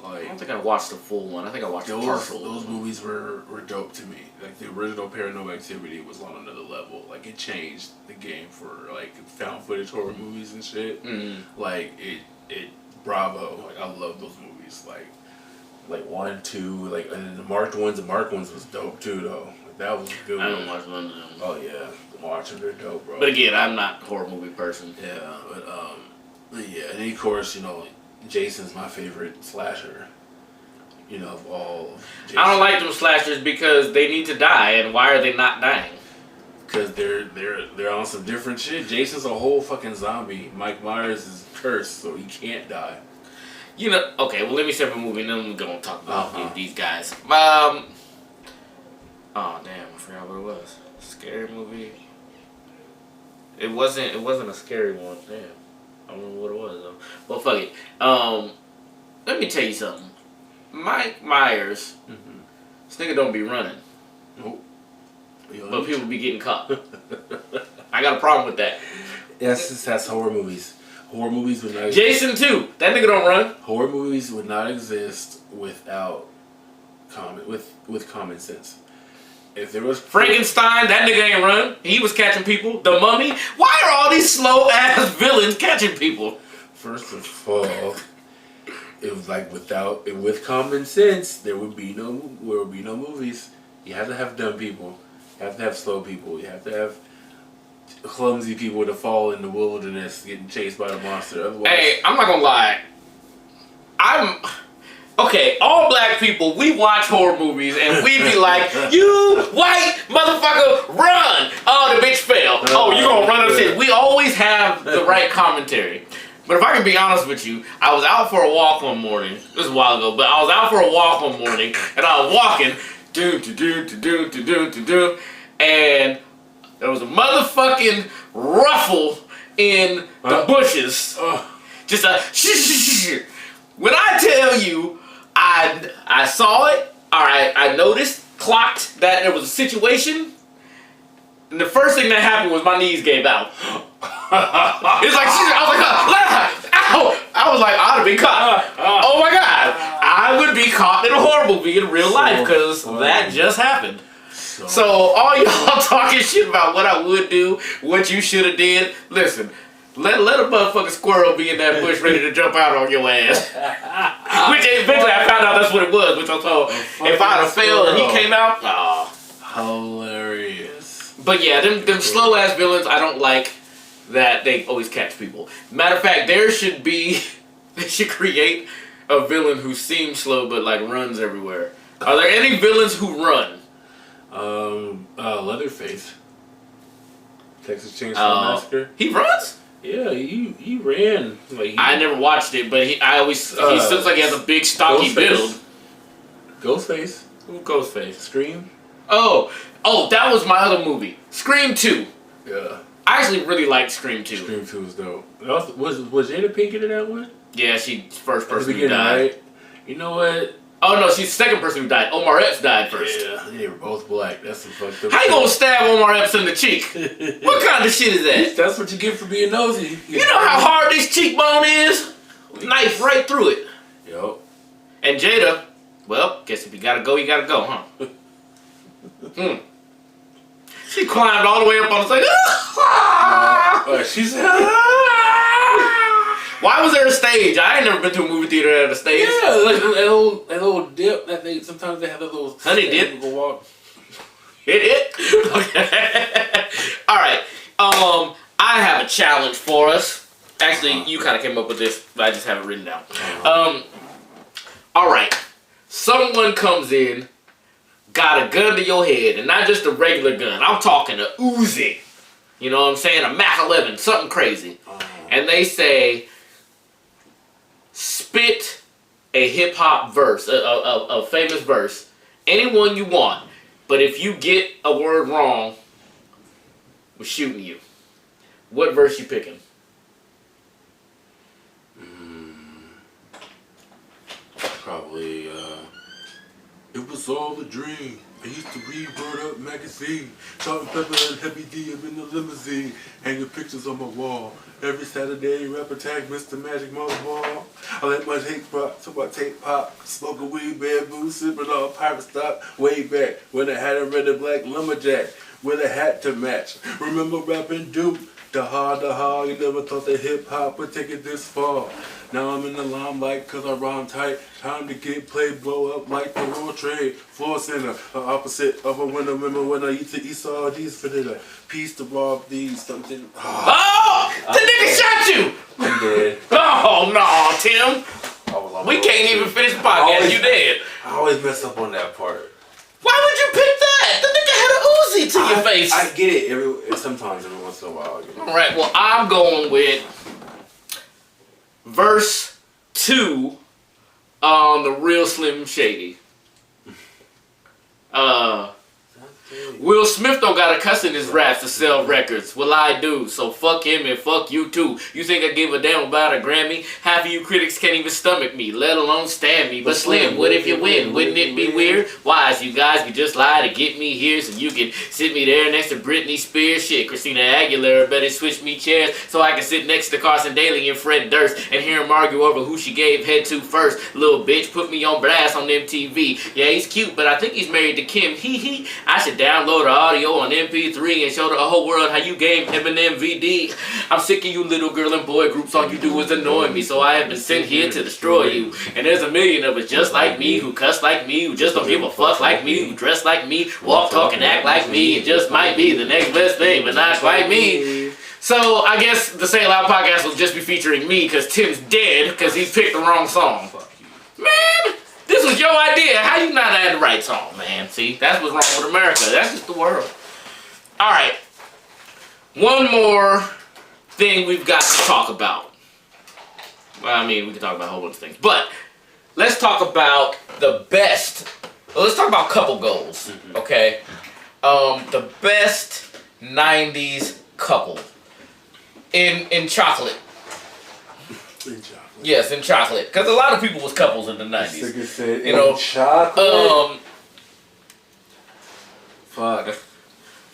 I Like, don't think I watched the full one. I think I watched a those partial. movies were dope to me. Like, the original Paranormal Activity was on another level. Like, it changed the game for, like, found footage horror movies and shit. Like, it bravo. Like, I love those movies. Like 1, 2, like, and then the marked ones was dope too, though. Like, that was a good I one. haven't watched one of them. Oh yeah, watch them, they're dope, bro. But again, I'm not a horror movie person. Yeah, but yeah, and then of course, you know, Jason's my favorite slasher. You know, of all. Jason. I don't like them slashers because they need to die, and why are they not dying? Because they're on some different shit. Jason's a whole fucking zombie. Mike Myers is cursed, so he can't die. You know, okay, well, let me set up a movie, and then we're going to talk about these guys. Oh, damn, I forgot what it was. Scary movie. It wasn't a scary one. Damn. I don't remember what it was, though. Well, fuck it. Let me tell you something. Mike Myers, this nigga don't be running. Nope. But people be getting caught. I got a problem with that. Yes, that's horror movies. Horror movies would not. Jason too. That nigga don't run. Horror movies would not exist without with common sense. If there was Frankenstein, that nigga ain't run. He was catching people. The Mummy. Why are all these slow ass villains catching people? First of all, it was like with common sense, there would be no movies. You have to have dumb people. You have to have slow people. You have to have clumsy people to fall in the wilderness getting chased by the monster. Otherwise, Hey, I'm not gonna lie. Okay, all black people, we watch horror movies and we be like, you white motherfucker, run! Oh, the bitch fell. Oh, you gonna run up the stairs. We always have the right commentary. But if I can be honest with you, I was out for a walk one morning. This was a while ago, but I was out for a walk one morning and I was walking, and there was a motherfucking ruffle in the bushes. Just a when I tell you, I saw it, alright, I noticed, clocked that there was a situation, and the first thing that happened was my knees gave out. It's like, I was like, ow! I was like, I'd have been caught. Oh my god. I would be caught in a horror movie in real life, because that just happened. So all y'all talking shit about what I would do, what you should have did, listen. Let a motherfucking squirrel be in that bush ready to jump out on your ass. Which eventually I found out that's what it was. Which I thought if I'd have failed and he came out, hilarious. But yeah, them slow ass villains, I don't like that they always catch people. Matter of fact, they should create a villain who seems slow but like runs everywhere. Are there any villains who run? Leatherface. Texas Chainsaw Massacre. He runs? Yeah, he ran. Like I never watched it, but he looks like he has a big stocky build. Ghostface. Who's Ghostface? Scream. Oh, that was my other movie. Scream 2. Yeah. I actually really liked Scream 2. Scream 2 was dope. Also, was Jada Pinkett in that one? Yeah, she's first At the person who beginning, died. right? You know what? Oh no, she's the second person who died. Omar Epps died first. Yeah, they were both black. That's some fucked up. How you gonna stab Omar Epps in the cheek? What kind of shit is that? That's what you get for being nosy. You know how hard this cheekbone is? Knife right through it. Yo. And Jada, well, guess if you gotta go, you gotta go, huh? She climbed all the way up on the stage. She said, Why was there a stage? I ain't never been to a movie theater that had a stage. yeah, like that little dip that they sometimes they have that little Honey dip? you go walk. Hit. Okay. All right. I have a challenge for us. Actually, you kind of came up with this, but I just have it written down. All right. Someone comes in, got a gun to your head, and not just a regular gun. I'm talking a Uzi. You know what I'm saying? A Mac 11, something crazy. And they say, spit a hip hop verse, a famous verse, anyone you want. But if you get a word wrong, we're shooting you. What verse you picking? Probably, it was all a dream. I used to read Word Up magazine. Salt and pepper and Heavy D up in the limousine. Hanging pictures on my wall. Every Saturday, rap attack, Mr. Magic Mother Ball. I let my tape pop, so my tape pop. Smoking weed, bamboo, sipping on pirate stock. Way back when I had a red and black lumberjack with a hat to match. Remember rapping Duke? The hard, you never thought that hip hop would take it this far. Now I'm in the limelight cause I rhyme tight. Time to get played, blow up like the World Trade Floor Center. The opposite of a winner. Remember when I used to eat sardines for dinner? Piece to rob these, something. Oh! The nigga shot you! I'm dead. Oh, no, Tim. We can't even finish the podcast. You dead. I always mess up on that part. Why would you pick that? The nigga had an Uzi to your face. I get it sometimes, every once in a while. You know? All right, well, I'm going with verse 2 on The Real Slim Shady. Will Smith don't got a cuss in his raps to sell records. Well, I do, so fuck him and fuck you too. You think I give a damn about a Grammy? Half of you critics can't even stomach me, let alone stand me. But Slim, what if you win? Wouldn't it be weird? Why, you guys could just lie to get me here so you can sit me there next to Britney Spears. Shit, Christina Aguilera better switch me chairs so I can sit next to Carson Daly and Fred Durst and hear him argue over who she gave head to first. Little bitch put me on blast on MTV. Yeah, he's cute, but I think he's married to Kim. Hee. I should download the audio on MP3 and show the whole world how you gave Eminem VD. I'm sick of you little girl and boy groups. All you do is annoy me, so I have been sent here to destroy you. And there's a million of us just like me, who cuss like me, who just don't give a fuck like me, who dress like me, walk, talk, and act like me. It just might be the next best thing, but not quite me. So I guess the Say It Loud podcast will just be featuring me because Tim's dead because he picked the wrong song. Man, this was your idea. How you not had the right song, man? See, that's what's wrong with America. That's just the world. All right. One more thing we've got to talk about. Well, I mean, we can talk about a whole bunch of things. But let's talk about the best. Well, let's talk about couple goals, okay? The best 90s couple in chocolate. In chocolate. Yes, in chocolate. Because a lot of people was couples in the 90s. Said, You know, chocolate. Fuck.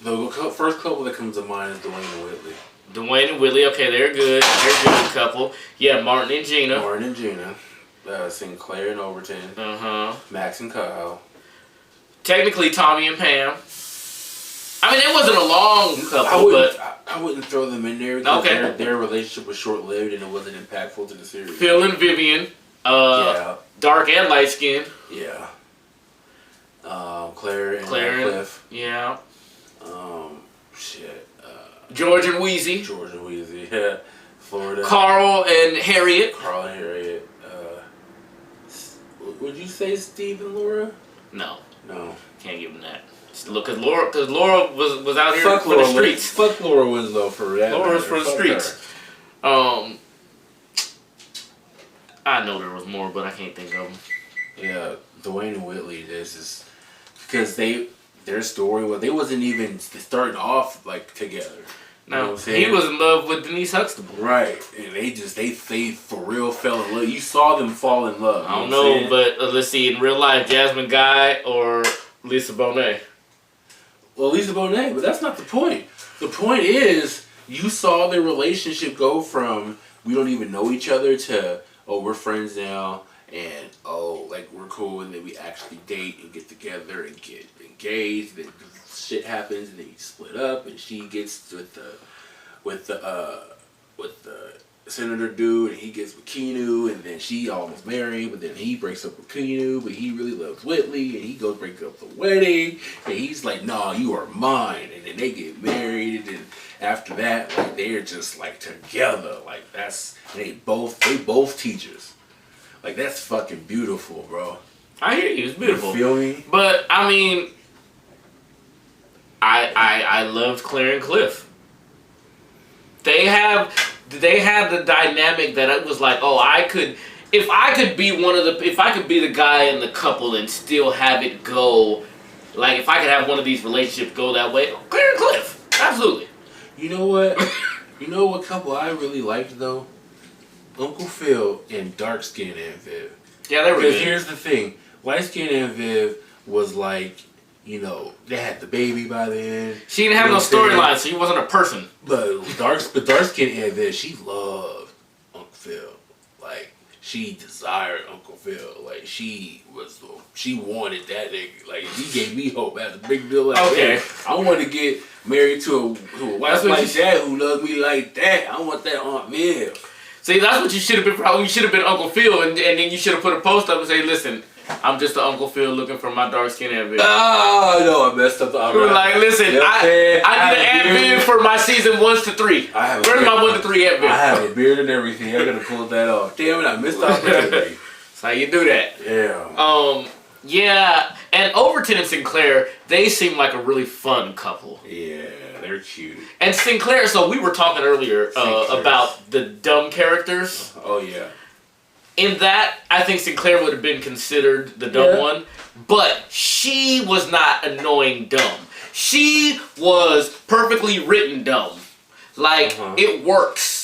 The first couple that comes to mind is Dwayne and Whitley. Dwayne and Whitley, okay, they're good. They're a good couple. Yeah, Martin and Gina. Martin and Gina. Sinclair and Overton. Max and Kyle. Technically, Tommy and Pam. I mean, it wasn't a long couple, I wouldn't throw them in there because Okay. their relationship was short-lived and it wasn't impactful to the series. Phil and Vivian. Yeah. Dark and light skin. Yeah. Claire and Claire. Cliff. Yeah. Shit. George and Wheezy. George and Wheezy. Yeah. Florida. Carl and Harriet. Carl and Harriet. Would you say Steve and Laura? No, No. can't give them that. Look, because Laura was out here Fuck for Laura the streets. Fuck Laura Winslow for that. Laura's matter. for the Fuck streets. her. I know there was more, but I can't think of them. Yeah, Dwayne and Whitley. This is because they their story was they wasn't even starting off like together. You know No, what I'm saying? he was in love with Denise Huxtable. Right, and they for real fell in love. You saw them fall in love. I don't you what I'm know, saying? but let's see, in real life, Jasmine Guy or Lisa Bonet. Well, Lisa Bonet, but that's not the point. The point is, you saw their relationship go from we don't even know each other to oh we're friends now and oh like we're cool and then we actually date and get together and get engaged. Then shit happens and then you split up and she gets with the senator dude and he gets with Keanu and then she almost married but then he breaks up with Keanu but he really loves Whitley and he goes break up the wedding and he's like nah you are mine and then they get married and then after that like they're just like together like that's they both teachers like that's fucking beautiful bro. I hear you, it's beautiful. You feel me? But I mean, I loved Claire and Cliff. They have the dynamic that it was like, oh, if I could be the guy in the couple and still have it go, like if I could have one of these relationships go that way, Claire and Cliff, absolutely. You know what? You know what couple I really liked though? Uncle Phil and dark skin Aunt Viv. Yeah, they were Because good. here's the thing, light skin Aunt Viv was like, you know, they had the baby by then. She didn't have You know no what I'm saying? storyline, so she wasn't a person. But dark skin Aunt Viv, she loved Uncle Phil. Like she desired Uncle Phil. Like she wanted that nigga. Like he gave me hope. That's a big deal. Like Okay. man, I want to get married to a wife what like you- that who loves me like that. I want that Aunt Viv. See, that's what you should have been. Probably you should have been Uncle Phil, and then you should have put a post up and say, "Listen, I'm just the Uncle Phil looking for my dark skin Aunt Viv." Oh no, I messed up the We were like, listen, You know what I'm saying? I need an Aunt Viv for my season 1 to 3. I have a Where's beard. my 1 to 3 Aunt Viv? I have a beard and everything. I gotta pull that off. Damn it, I missed the opportunity. That's how you do that. Yeah. Yeah, and Overton and Sinclair, they seem like a really fun couple. Yeah, they're cute. And Sinclair, so we were talking earlier Sinclair. about the dumb characters. Oh yeah. In that, I think Sinclair would have been considered the dumb Yeah. one, but she was not annoying dumb. She was perfectly written dumb. Like, it works.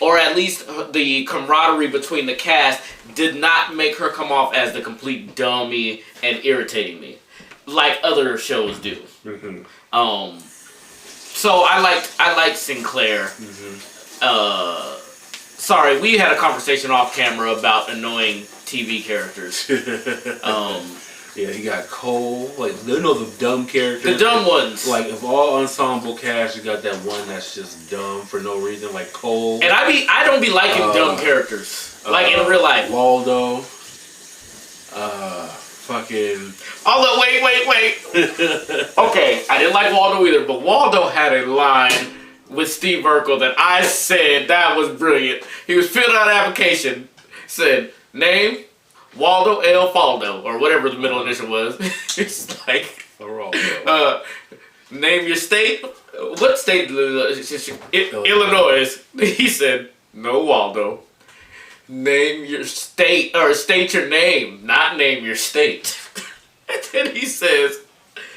Or at least the camaraderie between the cast did not make her come off as the complete dummy and irritating me, like other shows do. Mm-hmm. So I liked Sinclair. Sorry, we had a conversation off camera about annoying TV characters. Yeah, you got Cole, like you know the dumb characters. The dumb ones. Like of all ensemble cast, you got that one that's just dumb for no reason, like Cole. And I don't be liking dumb characters. Like in real life. Waldo. Fucking. Although, wait. Okay, I didn't like Waldo either, but Waldo had a line with Steve Urkel that I said that was brilliant. He was filling out an application, said, name, Waldo L. Faldo, or whatever the middle initial was. It's like, name your state. What state? Illinois. He said, no, Waldo. Name your state, or state your name, not name your state. And then he says,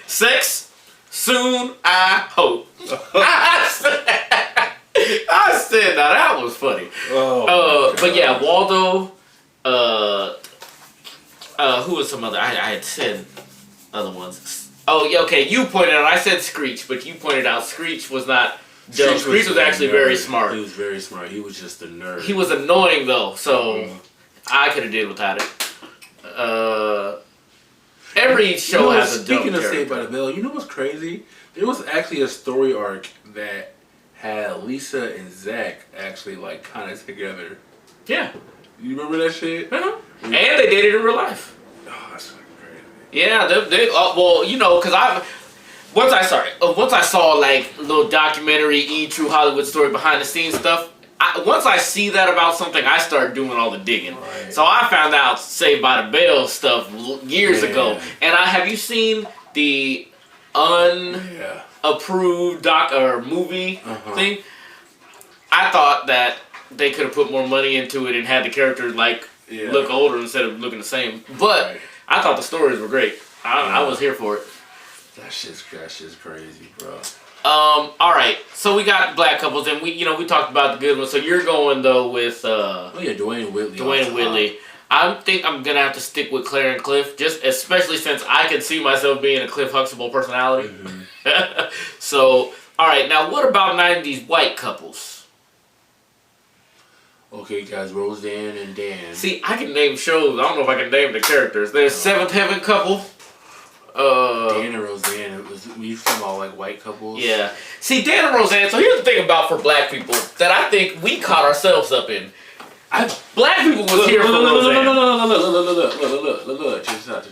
sex, soon, I hope. I said, now that was funny. But yeah, Waldo, who was some other, I had said other ones. Oh, yeah, okay, you pointed out, I said Screech, but you pointed out Screech was not dumb. Screech was actually very smart. He was very smart. He was just a nerd. He was annoying though, so I could have did without it. Every show has a dumb Speaking of character. Saved by the Bell, you know what's crazy? There was actually a story arc that had Lisa and Zach actually like kind of together. Yeah. You remember that shit? Uh-huh. And they dated in real life. Oh, that's fucking crazy. Yeah, they well, you know, because once I saw like little documentary, True Hollywood Story behind the scenes stuff. Once I see that about something, I start doing all the digging. Right. So I found out Saved by the Bell stuff years ago. And have you seen the unapproved doc or movie thing? I thought that they could have put more money into it and had the characters look older instead of looking the same. But I thought the stories were great. I was here for it. That shit's crazy, bro. All right. So we got black couples, and we talked about the good ones. So you're going though with Oh yeah, Dwayne Whitley. Dwayne Whitley. I think I'm gonna have to stick with Claire and Cliff, just especially since I can see myself being a Cliff Huxtable personality. Mm-hmm. So, all right. Now, what about '90s white couples? Okay, guys, Roseanne and Dan. See, I can name shows. I don't know if I can name the characters. There's Seventh Heaven couple. Dan and Roseanne. We used to talk about like white couples. Yeah. See, Dan and Roseanne. So here's the thing about for black people that I think we caught ourselves up in. Black people was here for Roseanne. Look. Check this out.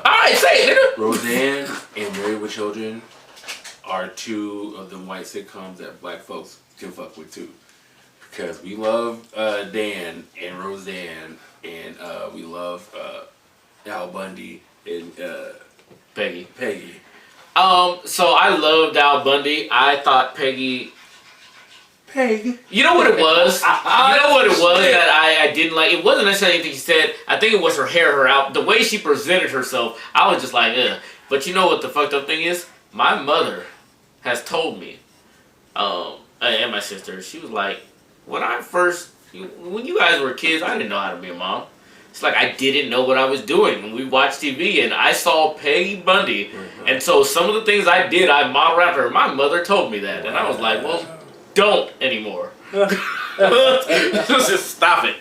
All right, say it, nigga. Roseanne and Married with Children are two of them white sitcoms that black folks can fuck with too. Because we love Dan and Roseanne, and we love Al Bundy and Peggy. So I loved Al Bundy. I thought Peggy. You know what it was? That I didn't like? It wasn't necessarily anything she said. I think it was her hair, the way she presented herself. I was just like, ugh. But you know what the fucked up thing is? My mother has told me, and my sister, she was like, when you guys were kids, I didn't know how to be a mom. It's like I didn't know what I was doing when we watched TV, and I saw Peggy Bundy, and so some of the things I did, I modeled after her. My mother told me that, and I was like, well, don't anymore. Just stop it.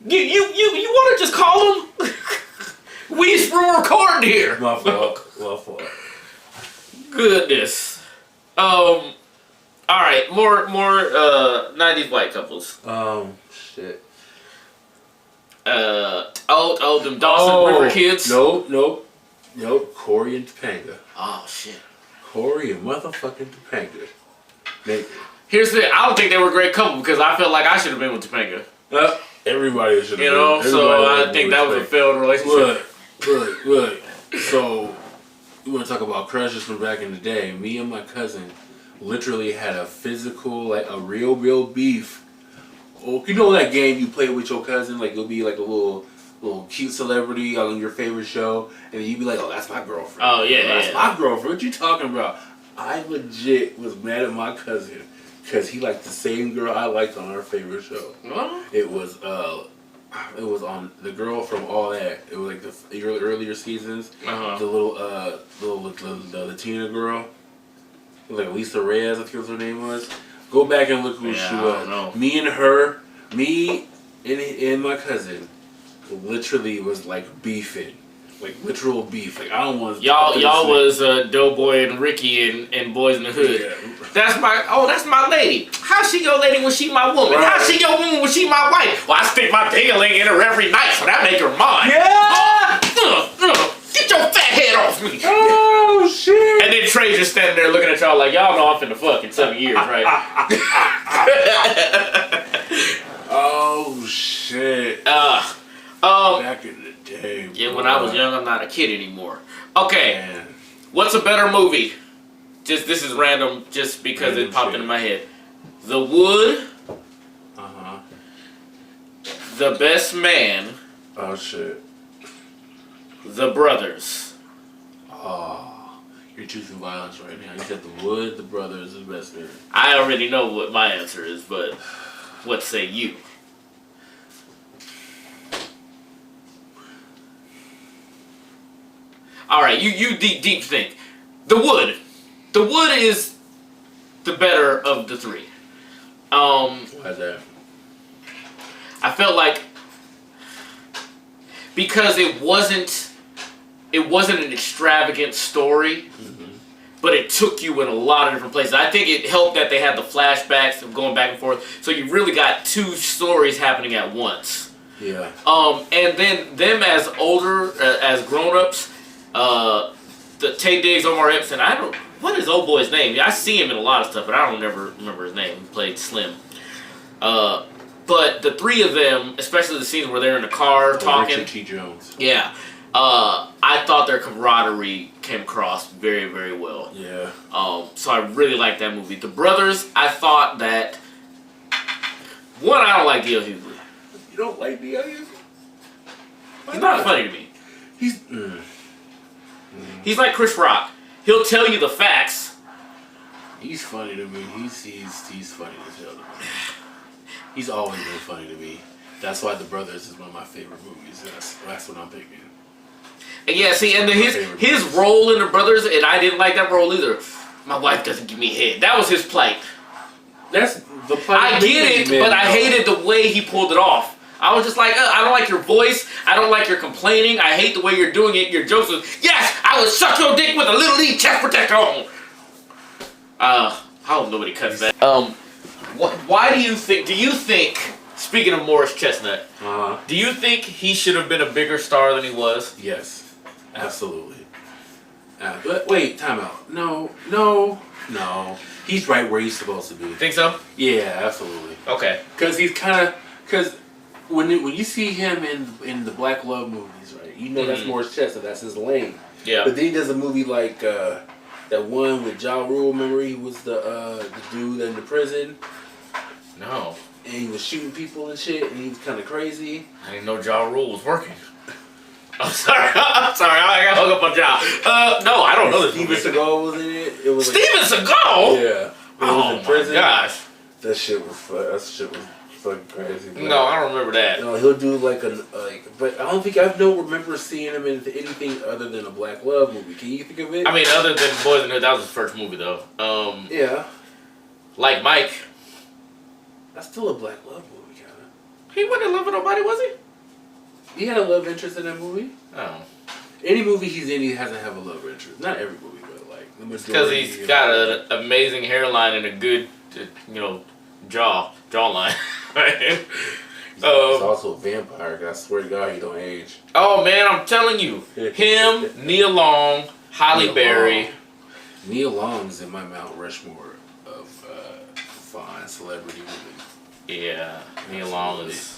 You want to just call him? We recording here. My fault. Goodness. All right, more 90s white couples. Shit. Them Dawson River kids. Nope. Corey and Topanga. Oh shit. Corey and motherfucking Topanga. Here's the thing. I don't think they were a great couple because I felt like I should have been with Topanga. Everybody should have. You know, so I think that was a failed relationship. Look. So, you want to talk about crushes from back in the day? Me and my cousin literally had a physical, like a real beef. Oh, you know that game you play with your cousin? Like you'll be like a little cute celebrity on your favorite show, and then you'd be like, "Oh, that's my girlfriend." Oh yeah, that's my girlfriend. What you talking about? I legit was mad at my cousin because he liked the same girl I liked on our favorite show. What? It was on the girl from All That. It was like the earlier seasons. Uh-huh. The little Latina girl, like Lisa Reyes, I think was her name was. Go back and look who she was. Me and my cousin literally was like beefing. Like literal beef. Like I don't want y'all was Doughboy and Ricky and Boys in the Hood. Yeah. That's my lady. How's she your lady when she my woman? Right. How's she your woman when she my wife? Well, I stick my ding-a-ling in her every night, so that make her mine. Yeah. Get your fat head off me. Oh shit. And then Trey just standing there looking at y'all like, y'all know I'm finna fuck in 7 years, right? Oh shit. Back in the day. Yeah, when I was young, I'm not a kid anymore. Okay, Man. what's a better movie? This is random, just because Random it popped shit. into my head. The Wood, The Best Man, Oh shit. The Brothers. Oh, you're choosing violence right now. You said The Wood, The Brothers, The Best Man. I already know what my answer is, but what say you? All right, you deep think. The Wood. The Wood is the better of the three. Why is that? I felt like because it wasn't an extravagant story, but it took you in a lot of different places. I think it helped that they had the flashbacks of going back and forth, so you really got two stories happening at once. Yeah. And then them as older, as grown-ups, the Taye Diggs, Omar Epps, and what is old boy's name? Yeah, I see him in a lot of stuff, but I don't never remember his name. He played Slim. But the three of them, especially the scenes where they're in the car talking. Richard T. Jones. Yeah. I thought their camaraderie came across very, very well. Yeah. So I really liked that movie. The Brothers, I thought that... One, I don't like D.L. Hughley. You don't like D.L. Hughley? He's not funny to me. He's. He's like Chris Rock. He'll tell you the facts. He's funny to me. He's funny as hell to me. He's always been funny to me. That's why The Brothers is one of my favorite movies. That's what I'm picking. And yeah, see, and then his role in The Brothers, and I didn't like that role either. My wife doesn't give me head. That was his plight. That's the plight. I get it, but I hated the way he pulled it off. I was just like, I don't like your voice. I don't like your complaining. I hate the way you're doing it. Your jokes was, yes, I would suck your dick with a little lead chest protector on. I hope nobody cuts that. Why do you think, speaking of Morris Chestnut, do you think he should have been a bigger star than he was? Yes, absolutely. But wait, time out. No. He's right where he's supposed to be. Think so? Yeah, absolutely. Okay. Because when you see him in the Black Love movies, right? You know that's Morris Chestnut. That's his lane. Yeah. But then he does a movie like that one with Ja Rule. Remember, he was the dude in the prison. No. And he was shooting people and shit, and he was kind of crazy. I didn't know Ja Rule was working. I'm sorry. I got hung up on Ja. No, I don't know this Steven movie. Seagal was in it. It was Steven Seagal? Yeah. Oh my gosh. That shit was fucking crazy. Man. No, I don't remember that. No, he'll do but I don't think remember seeing him in anything other than a Black Love movie. Can you think of it? I mean, other than Boys in the Hood, that was his first movie though. Yeah. Like Mike. That's still a Black Love movie, kind of. He wasn't in love with nobody, was he? He had a love interest in that movie. Oh. Any movie he's in, he hasn't have a love interest. Not every movie, but like the majority. Because he's got an amazing hairline and a good, jawline. He's also a vampire. 'Cause I swear to God, he don't age. Oh man, I'm telling you, him, Nia Long, Halle Berry. Nia Long's in my Mount Rushmore of fine celebrity women. Yeah, Nia Long is.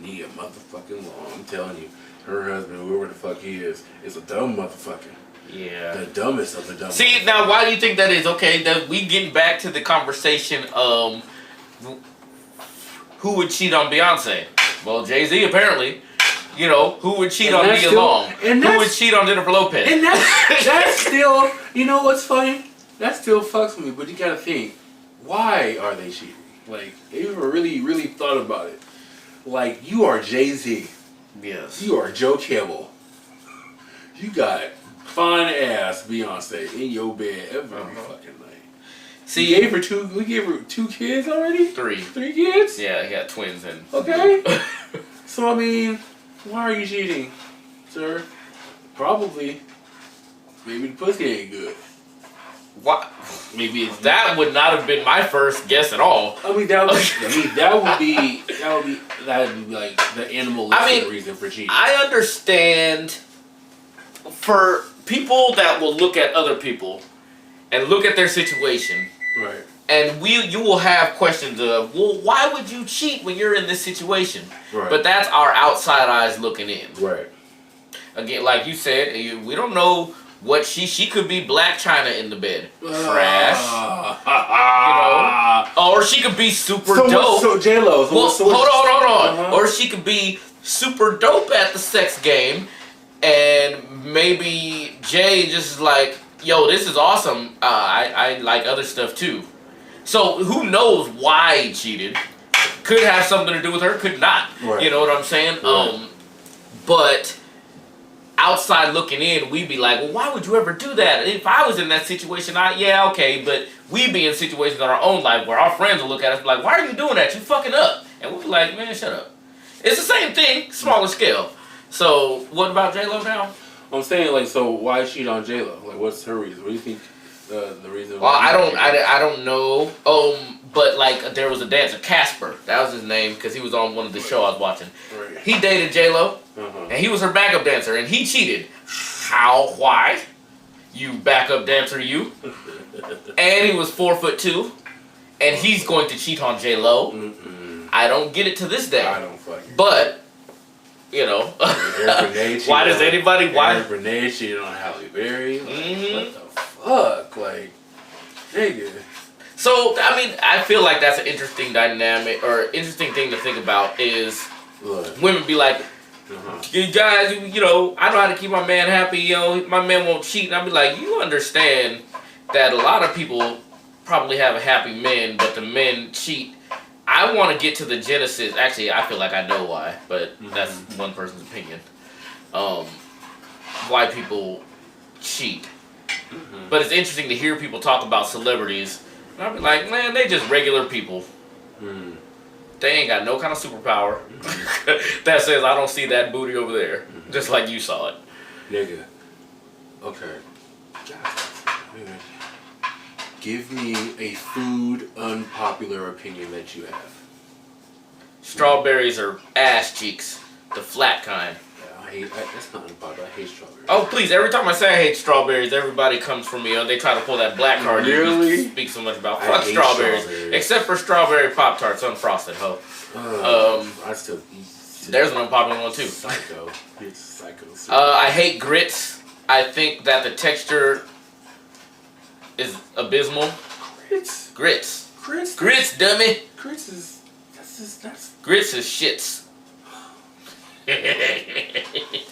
Nia motherfucking Long. I'm telling you, her husband, whoever the fuck he is a dumb motherfucker. Yeah. The dumbest of the dumb. See, now why do you think that is? Okay, we getting back to the conversation. Who would cheat on Beyonce? Well, Jay-Z apparently. Who would cheat on Nia Long? Who would cheat on Jennifer Lopez? And that's still, you know what's funny? That still fucks with me, but you gotta think, why are they cheating? Like, they ever really, really thought about it. Like, you are Jay-Z. Yes. You are Joe Camel. You got fine ass Beyonce in your bed every fucking night. See, we gave her 2 kids already? 3. 3 kids? Yeah, he got twins and. Okay. So I mean, why are you cheating, sir? Probably. Maybe the pussy ain't good. What? Maybe that would not have been my first guess at all. I mean, that would be like the animalistic reason for cheating. I understand for people that will look at other people and look at their situation, right? And you will have questions of, well, why would you cheat when you're in this situation? Right. But that's our outside eyes looking in. Right. Again, like you said, we don't know. What she could be Black China in the bed, trash, or she could be super dope. So J-Lo. Hold on. Or she could be super dope at the sex game, and maybe Jay just is like, yo, this is awesome. I like other stuff too. So who knows why he cheated? Could have something to do with her. Could not. Right. You know what I'm saying? Right. But. Outside looking in, we'd be like, well, why would you ever do that? If I was in that situation, okay, but we be in situations in our own life where our friends will look at us and be like, why are you doing that? You fucking up. And we'll be like, man, shut up. It's the same thing, smaller scale. So, what about J-Lo now? I'm saying, like, so why cheat on J-Lo? Like, what's her reason? What do you think the reason? Well, I don't know. But like, there was a dancer, Casper. That was his name because he was on one of the show I was watching. Right. He dated J-Lo, and he was her backup dancer, and he cheated. How? Why? You backup dancer, you. And he was 4'2", and he's going to cheat on J-Lo. I don't get it to this day. I don't fucking. But why does anybody? Eric Benet cheated on Halle Berry. Like, what the fuck? Like, nigga. So, I mean, I feel like that's an interesting dynamic, or interesting thing to think about is women be like, You guys, you know, I know how to keep my man happy. You know, my man won't cheat. And I'll be like, you understand that a lot of people probably have happy men, but the men cheat. I want to get to the genesis. Actually, I feel like I know why, but that's one person's opinion. Why people cheat. But it's interesting to hear people talk about celebrities. And I'll be like, man, they just regular people. They ain't got no kind of superpower that says I don't see that booty over there, just like you saw it. Nigga. Okay. Give me a food unpopular opinion that you have. Strawberries are ass cheeks, the flat kind. That's not unpopular. I hate strawberries. Oh please! Every time I say I hate strawberries, everybody comes for me. They try to pull that black card you speak so much about. Fuck strawberries. Except for strawberry Pop-Tarts, unfrosted, ho. I still. There's an unpopular one too. Psycho. It's psycho. I hate grits. I think that the texture is abysmal. Grits, dummy. Grits is that's. Grits is shits.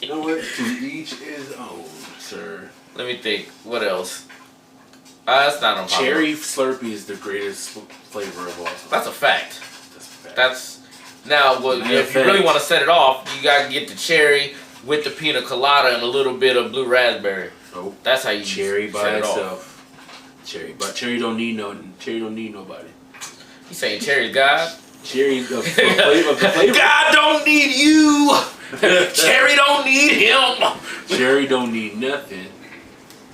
You know what? To each his own, sir. Let me think. What else? That's not unpopular. Cherry Slurpee is the greatest flavor of all. That's a fact. That's a fact. That's now. Well, if you really want to set it off, you gotta get the cherry with the pina colada and a little bit of blue raspberry. Nope. That's how you cherry by set it itself. off. Cherry, but cherry don't need nobody. You saying cherry's God? Cherry the flavor. God don't need you. Cherry don't need him. Cherry don't need nothing.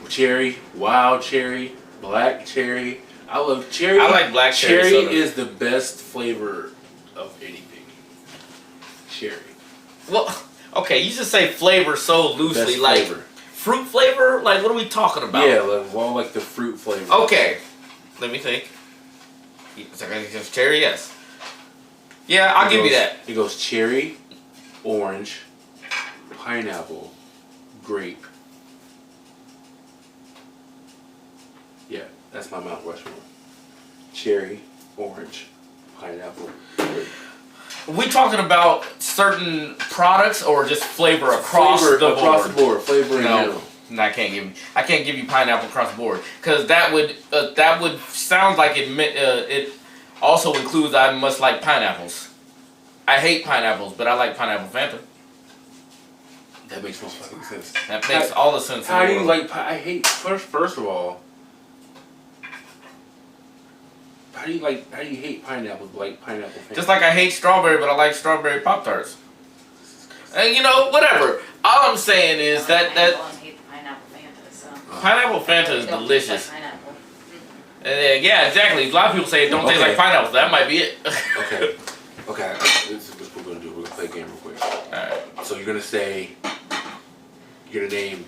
Cherry, wild cherry, black cherry. I love cherry. I like black cherry. Cherry is the best flavor of anything. Cherry. Well, okay, you just say flavor so loosely, Best like flavor. fruit flavor. Like, what are we talking about? Yeah, like the fruit flavor. Okay, let me think. It's cherry, yes. Yeah, I'll give you that. It goes cherry, orange, pineapple, grape. Yeah, that's my Mount Rushmore. Cherry, orange, pineapple, grape. We talking about certain products or just flavor across the board? Across the board, flavor in general. No, I can't give you pineapple across the board because that would sound like it also includes I must like pineapples. I hate pineapples, but I like pineapple Fanta. That makes no fucking sense. That makes all the sense. How in do the you world. like? I hate first of all. How do you hate pineapples? But like pineapple Fanta? Just like I hate strawberry, but I like strawberry Pop-Tarts. And you know, whatever. All I'm saying is that hate the pineapple Fanta, so. pineapple Fanta is Don't delicious. taste like pineapple. And yeah, exactly. A lot of people say it don't taste like pineapple. That might be it. Okay. This is what we're gonna do. We're gonna play a game real quick. Alright. So you're gonna name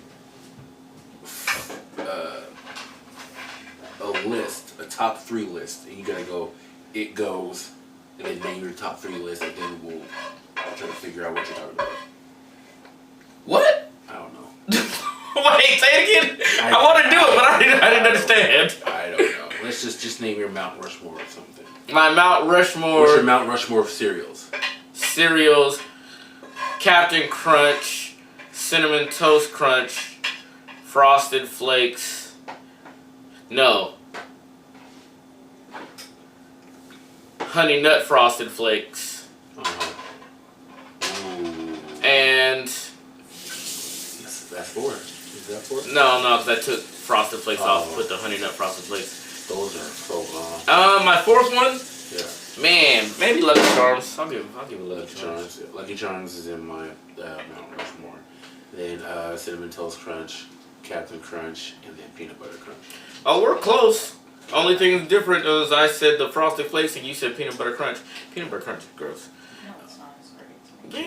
a list, a top 3 list, and you gotta go. It goes, and then name your top 3 list, and then we'll try to figure out what you're talking about. What? I don't know. Wait, say it again. I want to do it, but I didn't understand. I don't know. Let's just name your Mount Rushmore or something. My Mount Rushmore. What's your Mount Rushmore of cereals? Cereals, Captain Crunch, Cinnamon Toast Crunch, Frosted Flakes. No. Honey Nut Frosted Flakes. Ooh. And That's 4. Is that 4? no, because I took Frosted Flakes off, put the Honey Nut Frosted Flakes. Those are so long. My 4th one, Yeah. man, maybe Lucky Charms. I'll give it Lucky Charms. Charms. Lucky Charms is in my Mount Rushmore. Then Cinnamon Toast Crunch, Captain Crunch, and then Peanut Butter Crunch. Oh, we're close. Only thing that's different is I said the Frosted Flakes and you said Peanut Butter Crunch. Peanut Butter Crunch is gross. No, it's not as great.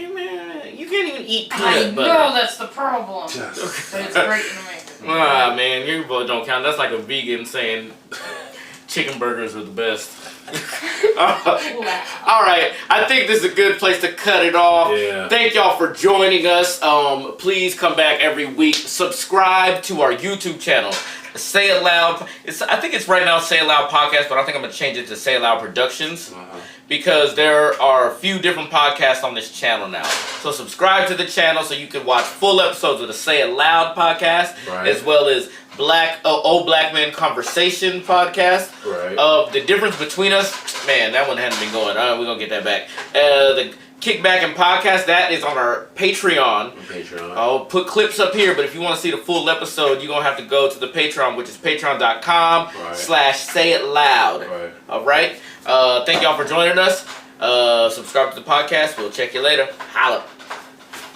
Yeah, man, you can't even eat I peanut butter. know that's the problem. Just. But it's great to make. Ah, man, your vote don't count. That's like a vegan saying chicken burgers are the best. All right, I think this is a good place to cut it off. Yeah. Thank y'all for joining us. Please come back every week. Subscribe to our YouTube channel. Say It Loud. I think it's right now Say It Loud Podcast, but I think I'm gonna change it to Say It Loud Productions because there are a few different podcasts on this channel now. So subscribe to the channel so you can watch full episodes of the Say It Loud podcast, as well as Old Black Men Conversation podcast. Right. The difference between us, man, that one hadn't been going. We're gonna get that back. The Kickback and Podcast, that is on our Patreon. I'll put clips up here, but if you want to see the full episode, you're going to have to go to the Patreon, which is patreon.com/sayitloud. Right. All right? Thank y'all for joining us. Subscribe to the podcast. We'll check you later. Holla.